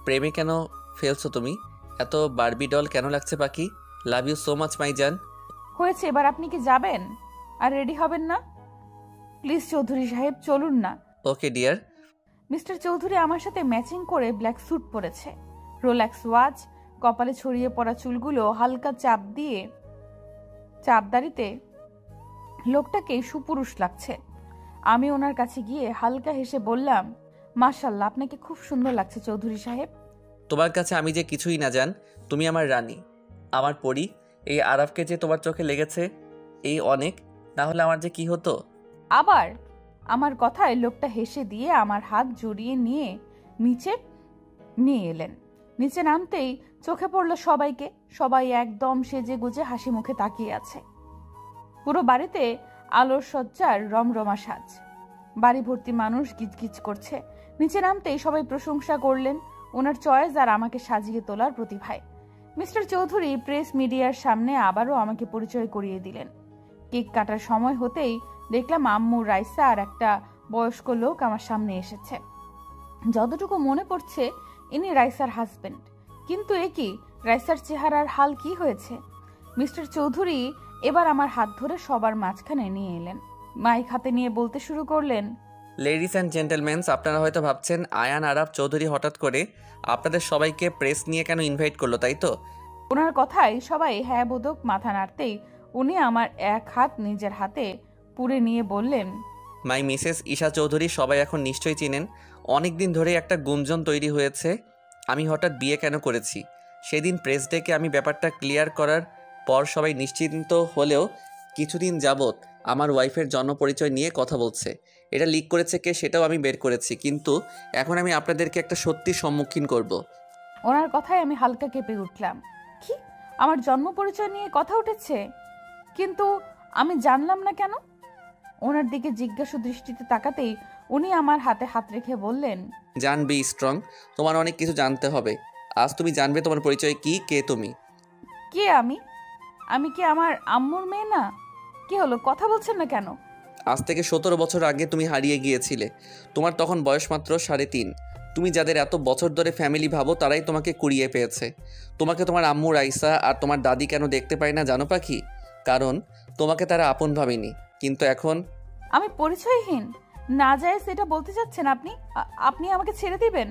প্রেমে কেন ফেলছো তুমি? এত বারবি ডল কেন লাগছে পাখি? Love you so much my জান। হয়েছে, এবার আপনি কি যাবেন আর রেডি হবেন না? প্লিজ চৌধুরী সাহেব, চলুন না। Okay dear. মিস্টার চৌধুরী আমার সাথে ম্যাচিং করে ব্ল্যাক স্যুট পরেছে, রোলেক্স ওয়াচ, কপালে ছড়িয়ে পড়া চুলগুলো হালকা চাপদারিতে লোকটাকে সুপুরুষ লাগছে। আমি ওনার কাছে গিয়ে হালকা হেসে বললাম, মাশাআল্লাহ, আপনাকে খুব সুন্দর লাগছে চৌধুরী সাহেব। তোমার কাছে আমি যে কিছুই না জান, তুমি আমার রানী, আমার পরী। এই আরাফকে যে তোমার চোখে লেগেছে এই অনেক, না হলে আমার যে কি হতো। আবার আমার কথায় লোকটা হেসে দিয়ে আমার হাত জড়িয়ে নিয়ে নিচে নিয়ে এলেন। নিচে নামতেই চোখে পড়ল সবাইকে। সবাই একদম সেজে গুজে হাসি মুখে তাকিয়ে আছে। পুরো বাড়িতে আলোর সজ্জার রমরমা সাজ। বাড়ি ভর্তি মানুষ গিজগিজ করছে। নিচে নামতেই সবাই প্রশংসা করলেন ওনার চয়েস আর আমাকে সাজিয়ে তোলার প্রতিভায়। মিস্টার চৌধুরী প্রেস মিডিয়ার সামনে আবারও আমাকে পরিচয় করিয়ে দিলেন। কেক কাটার সময় হতেই দেখলাম আম্মু, রাইসা আর একটা বয়স্ক লোক আমার সামনে এসেছে। যতটুকু মনে পড়ছে ইনি রাইসার হাজবেন্ড। কিন্তু এ কি, রাইসার চেহারার হাল কি হয়েছে? মিস্টার চৌধুরী এবার আমার হাত ধরে সবার মাঝখানে নিয়ে এলেন। মাইক হাতে নিয়ে বলতে শুরু করলেন, লেডিস অ্যান্ড জেন্টলম্যানস, আপনারা হয়তো ভাবছেন আয়ান আরাফ চৌধুরী হঠাৎ করে আপনাদের সবাইকে প্রেস নিয়ে কেন ইনভাইট করলো, তাই তো? ওনার কথায় সবাই হ্যাঁ বোধক মাথা নাড়তেই উনি আমার এক হাত নিজের হাতে পুরে নিয়ে বললেন, মাই মিসেস ঈশা চৌধুরী সবাই এখন নিশ্চয়ই চিনেন। অনেক দিন ধরে একটা গুঞ্জন তৈরি হয়েছে আমি হঠাৎ বিয়ে কেন করেছি। সেদিন প্রেস ডেকে আমি ব্যাপারটা ক্লিয়ার করার পর সবাই নিশ্চিন্ত হলেও কিছুদিন যাবৎ আমার ওয়াইফের জন্ম পরিচয় নিয়ে কথা বলছে। এটা লিক করেছে কে সেটাও আমি বের করেছি, কিন্তু এখন আমি আপনাদেরকে একটা সত্যির সম্মুখীন করব। ওনার কথায় আমি হালকা কেঁপে উঠলাম। কি, আমার জন্ম পরিচয় নিয়ে কথা উঠেছে? কিন্তু আমি জানলাম না কেন? ওনার দিকে জিজ্ঞাসা দৃষ্টিতে তাকাতেই উনি আমার হাতে হাত রেখে বললেন, জান, বি স্ট্রং, তোমার অনেক কিছু জানতে হবে। আজ তুমি জানবে তোমার পরিচয় কি, কে তুমি। কে আমি? আমি কি আমার আম্মুর মেয়ে না? কি হলো, কথা বলছেন না কেন? আজ থেকে 17 বছর আগে তুমি হারিয়ে গিয়েছিলে। তোমার তখন বয়স মাত্র 3.5। তুমি যাদের এত বছর ধরে ফ্যামিলি ভাবো তারাই তোমাকে কুড়িয়ে পেয়েছে। তোমাকে তোমার আম্মু রাইসা আর তোমার দাদি কেন দেখতে পায় না জানো পাখি? কারণ তোমাকে তারা আপন ভাবেনি। কিন্তু এখন আমি পরিচয়হীন না যায় সেটা বলতে চাচ্ছেন আপনি? আপনি আমাকে ছেড়ে দিবেন?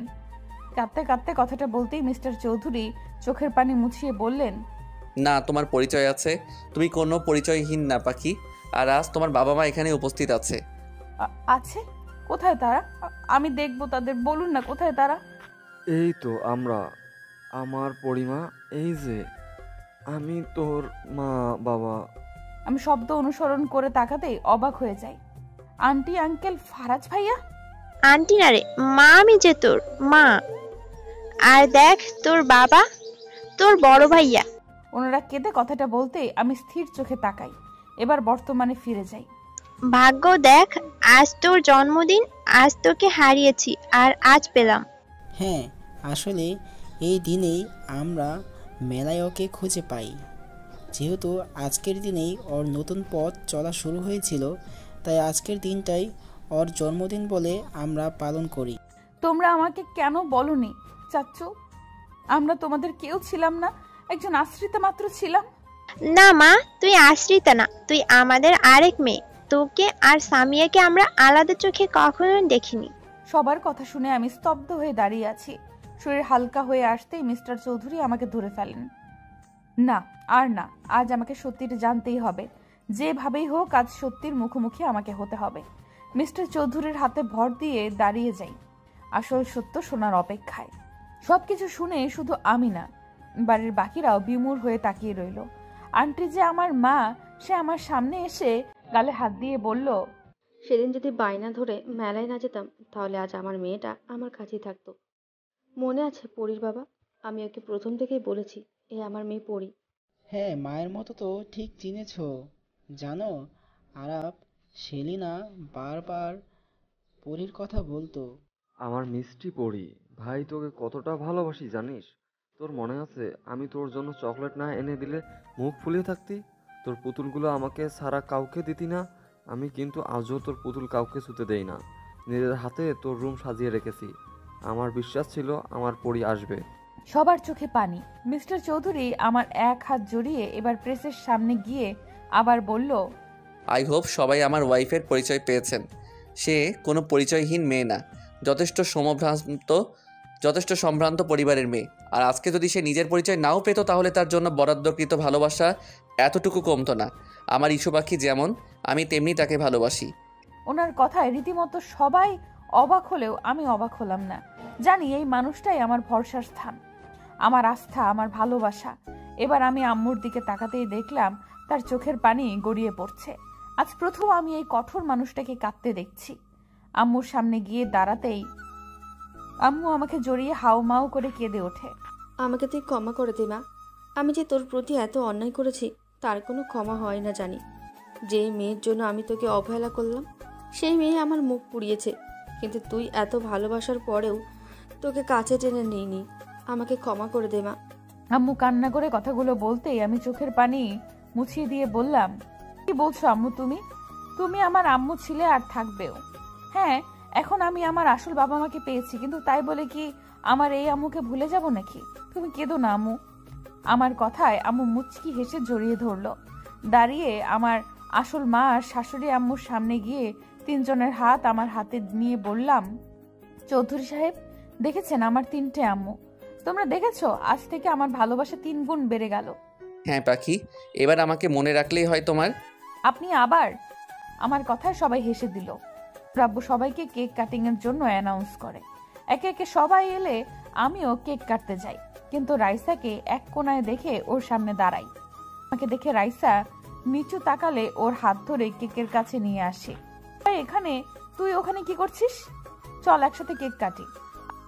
কাঁদতে কাঁদতে কথাটা বলতেই মিস্টার চৌধুরী চোখের পানি মুছিয়ে বললেন, না, তোমার পরিচয় আছে। তুমি কোনো পরিচয়হীন না পাখি। আর আজ তোমার বাবা মা এখানে উপস্থিত আছে। আছে? কোথায় তারা? আমি দেখবো তাদের। বলুন না কোথায় তারা? এই তো আমরা, আমার পরিমা, এই যে আমি তোর মা বাবা। আমি শব্দ অনুসরণ করে তাকাতেই অবাক হয়ে যাই। আন্টি, আঙ্কেল, ফারাজ ভাইয়া। আন্টি না রে মা, আমি যে তোর মা। আর দেখ তোর বাবা, তোর বড় ভাইয়া। ওনারা কেঁদে কথাটা বলতেই আমি স্থির চোখে তাকাই। এবার বর্তমানে ফিরে যাই। ভাগ্য দেখ, আজ তোর জন্মদিন, আজ তোকে হারিয়েছি আর আজ পেলাম। হ্যাঁ, আসলে এই দিনেই আমরা মেলায় ওকে খুঁজে পাই। যেহেতু আজকের দিনেই ওর নতুন পথ চলা শুরু হয়েছিল, তাই আজকের দিনটাই ওর জন্মদিন বলে আমরা পালন করি। তোমরা আমাকে কেন বলনি চাচ্চু? আমরা তোমাদের কেউ ছিলাম না, একজন আশ্রিতা মাত্র ছিলাম। না মা, তুই আশ্রিতা না, তুই আমাদের আরেক মেয়ে। তোকে আর সামিয়াকে আমরা আলাদা চোখে কখনো দেখিনি। সবার কথা শুনে আমি স্তব্ধ হয়ে দাঁড়িয়ে আছি। শরীর হালকা হয়ে আসতেই মিস্টার চৌধুরী আমাকে ধরে ফেলেন। না, আর না, আজ আমাকে সত্যিটা জানতেই হবে। যেভাবেই হোক আজ সত্যির মুখোমুখি আমাকে হতে হবে। মিস্টার চৌধুরীর হাতে ভর দিয়ে দাঁড়িয়ে যাই, আসল সত্য শোনার অপেক্ষায়। সবকিছু শুনে শুধু আমি না, বাড়ির বাকিরাও বিমূঢ় হয়ে তাকিয়ে রইল। আন্টি যে আমার মা, সে আমার সামনে এসে গালে হাত দিয়ে বলল, সেদিন যদি বায়না ধরে মেলায় না যেতাম, তাহলে আজ আমার মেয়েটা আমার কাছেই থাকতো। মনে আছে পরীর বাবা? আমি ওকে প্রথম থেকেই বলেছি, এ আমার মেয়ে পরী। হ্যাঁ, মায়ের মতো তো ঠিক চিনেছ। জানো, আরাপ, সেলিনা বারবার পরীর কথা বলতো। আমার মিষ্টি পড়ি, ভাই তোকে কতটা ভালোবাসি জানিস? তোর মনে আছে আমি তোর জন্য চকলেট না এনে দিলে মুখ ফুলিয়ে থাকতি? তোর পুতুলগুলো আমাকে ছাড়া কাউকে দিতি না। আমি কিন্তু আজও তোর পুতুল কাউকে ছুতে দেই না। নিজের হাতে তোর রুম সাজিয়ে রেখেছি। আমার বিশ্বাস ছিল আমার পরি আসবে। সবার চোখে পানি। মিস্টার চৌধুরী আমার এক হাত জড়িয়ে এবার প্রেসের সামনে গিয়ে আবার বলল, আই হোপ সবাই আমার ওয়াইফের পরিচয় পেয়েছেন। সে কোনো পরিচয়হীন মেয়ে না, যথেষ্ট সম্ভ্রান্ত পরিবারের মেয়ে। আর আজকে যদি সে নিজের পরিচয় নাও পেত, তাহলে তার জন্য বরাদ্দকৃত ভালোবাসা এতটুকু কমতো না। আমার ইস্যু পাখি যেমন, আমি তেমনি তাকে ভালোবাসি। ওনার কথায় রীতিমতো সবাই অবাক হলেও আমি অবাক হলাম না। জানি এই মানুষটাই আমার ভরসার স্থান, আমার আস্থা, আমার ভালোবাসা। এবার আমি আম্মুর দিকে তাকাতেই দেখলাম তার চোখের পানি গড়িয়ে পড়ছে। আজ প্রথম আমি এই কঠোর মানুষটাকে কাঁদতে দেখছি। আম্মুর সামনে গিয়ে দাঁড়াতেই আম্মু আমাকে জড়িয়ে হাউমাউ করে কেঁদে ওঠে। আমাকে তুই ক্ষমা করে দে মা। আমি যে তোর প্রতি এত অন্যায় করেছি, তার কোনো ক্ষমা হয় না জানি। যেই মেয়ের জন্য আমি তোকে অবহেলা করলাম, সেই মেয়ে আমার মুখ পুড়িয়েছে। কিন্তু তুই এত ভালোবাসার পরেও তোকে কাছে টেনে নিইনি। আমাকে ক্ষমা করে দে মা। আম্মু কান্না করে কথাগুলো বলতেই আমি চোখের পানি মুছিয়ে দিয়ে বললাম, কি বলছো আম্মু? তুমি আমার আম্মু ছিলে আর থাকবেও। হ্যাঁ, এখন আমি আমার আসল বাবা মাকে পেয়েছি, কিন্তু তাই বলে কি আমার এই আম্মুকে ভুলে যাব নাকি? তুমি কেঁদো না আম্মু। আমার কথায় আম্মু মুচকি হেসে জড়িয়ে ধরলো। দাঁড়িয়ে আমার আসল মা আর শাশুড়ি আম্মুর সামনে গিয়ে তিনজনের হাত আমার হাতে নিয়ে বললাম, চৌধুরী সাহেব, দেখেছেন আমার 3টে আম্মু? তোমরা দেখেছো, আজ থেকে আমার ভালোবাসা 3 গুণ বেড়ে গেল। হ্যাঁ পাখি, এবার আমাকে মনে রাখলেই হয় তোমার। আপনি আবার? আমার কথায় সবাই হেসে দিল। রাব্বু সবাইকে কেক কাটিং এর জন্য অ্যানাউন্স করে। একে একে সবাই এলে আমিও কেক কাটতে যাই, কিন্তু রাইসাকে এক কোনায় দেখে ওর সামনে দাঁড়াই। আমাকে দেখে রাইসা নিচু তাকালে ওর হাত ধরে কেকের কাছে নিয়ে আসে। এখানে, তুই ওখানে কি করছিস? চল একসাথে কেক কাটি।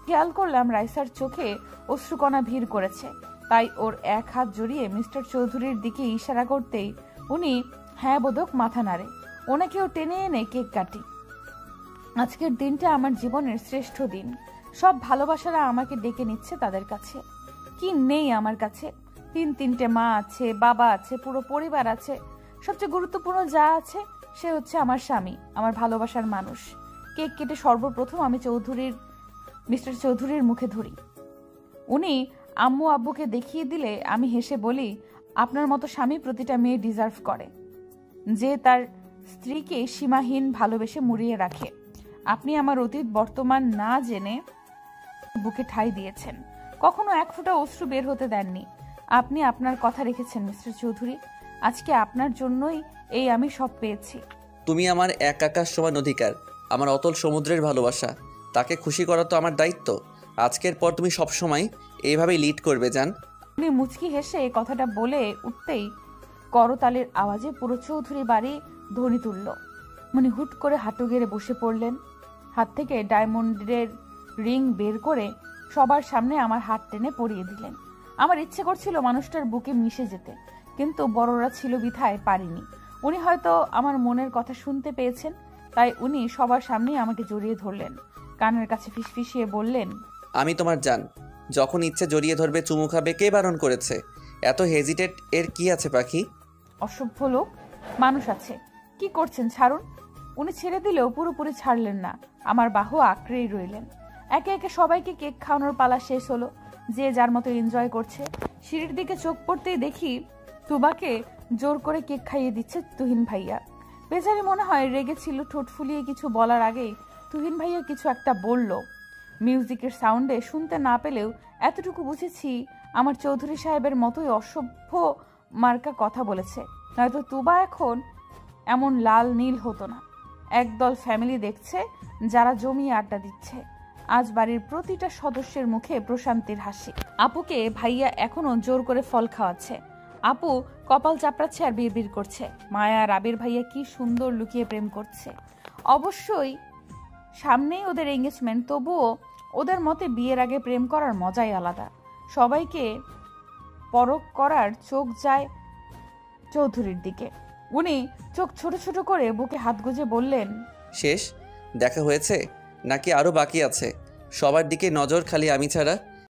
খেয়াল করলাম রাইসার চোখে অশ্রুকণা ভিড় করেছে, তাই ওর এক হাত জড়িয়ে মিস্টার চৌধুরীর দিকে ইশারা করতেই উনি হ্যাঁ বোধক মাথা নাড়ে। ওনাকেও টেনে এনে কেক কাটি। আজকের দিনটা আমার জীবনের শ্রেষ্ঠ দিন। সব ভালোবাসারা আমাকে ডেকে নিচ্ছে তাদের কাছে। কি নেই আমার কাছে? 3টে মা আছে, বাবা আছে, পুরো পরিবার আছে। সবচেয়ে গুরুত্বপূর্ণ যা আছে সে হচ্ছে আমার স্বামী, আমার ভালোবাসার মানুষ। কেক কেটে সর্বপ্রথম আমি মিস্টার চৌধুরীর মুখে ধরি। উনি আম্মু আব্বুকে দেখিয়ে দিলে আমি হেসে বলি, আপনার মতো স্বামী প্রতিটা মেয়ে ডিজার্ভ করে, যে তার স্ত্রীকে সীমাহীন ভালোবেসে মুড়িয়ে রাখে। আপনি আমার অতীত বর্তমান না জেনে বুকে ঠাঁই দিয়েছেন, কখনো এক ফোঁটা অশ্রু বের হতে দেননি। আপনি আপনার কথা রেখেছেন মিস্টার চৌধুরী। আজকে আপনার জন্যই এই আমি সব পেয়েছি। তুমি আমার এক আকাশ সমান অধিকার, আমার অতল সমুদ্রের ভালোবাসা। তাকে খুশি করা তো আমার দায়িত্ব। আজকের পর তুমি সবসময় এইভাবেই লিড করবে জান। উনি মুচকি হেসে কথাটা বলে উঠতেই করতালের আওয়াজে পুরো চৌধুরী বাড়ি ধ্বনি তুলল। উনি হুট করে হাঁটু গেড়ে বসে পড়লেন। হাত থেকে ডায়মন্ডের রিং বের করে সবার সামনে আমার হাত টেনে পরিয়ে দিলেন। আমার ইচ্ছে করছিল মানুষটার বুকে মিশে যেতে, কিন্তু বড়রা ছিল বিধায় পারিনি। উনি হয়তো আমার মনের কথা শুনতে পেয়েছেন, তাই উনি সবার সামনেই আমাকে জড়িয়ে ধরলেন। কানের কাছে ফিসফিসিয়ে বললেন, আমি তোমার জান, যখন ইচ্ছে জড়িয়ে ধরবে, চুমু খাবে, কে বারণ করেছে? এত হেজিটেট এর কি আছে পাখি? অসভ্য লোক, মানুষ আছে, কি করছেন, ছাড়ুন। উনি ছেড়ে দিলেও পুরোপুরি ছাড়লেন না, আমার বাহু আঁকড়েই রইলেন। একে একে সবাইকে কেক খাওয়ানোর পালা শেষ হলো, যে যার মতো এনজয় করছে। সিঁড়ির দিকে চোখ পড়তেই দেখি তুবাকে জোর করে কেক খাইয়ে দিচ্ছে তুহিন ভাইয়া। বেচারি মনে হয় রেগেছিল, ঠোঁট ফুলিয়ে কিছু বলার আগেই তুহিন ভাইয়া কিছু একটা বলল। মিউজিকের সাউন্ডে শুনতে না পেলেও এতটুকু বুঝেছি আমার চৌধুরী সাহেবের মতোই অসভ্য মার্কা কথা বলেছে, নয়তো তুবা এখন এমন লাল নীল হতো না। একদল ফ্যামিলি দেখছে যারা জমিয়ে আড্ডা দিচ্ছে। আজ বাড়ির প্রতিটা সদস্যের মুখে প্রশান্তির হাসি। আপুকে ভাইয়া এখনো জোর করে ফল খাওয়াচ্ছে। আপু কপাল চাপড়াচ্ছে আর বিড়বিড় করছে, মায়া আর আবির ভাইয়া কি সুন্দর লুকিয়ে প্রেম করছে। অবশ্যই সামনেই ওদের এঙ্গেজমেন্ট, তবুও ওদের মতে বিয়ের আগে প্রেম করার মজাই আলাদা। সবাইকে পরখ করার চোখ যায় চৌধুরীর দিকে। উনি চোখ ছোট ছোট করে বুকে হাত গুজে বললেন, শেষ দেখা হয়েছে নাকি আরো বাকি আছে? সবার দিকে নজর, খালি আমি ছাড়া।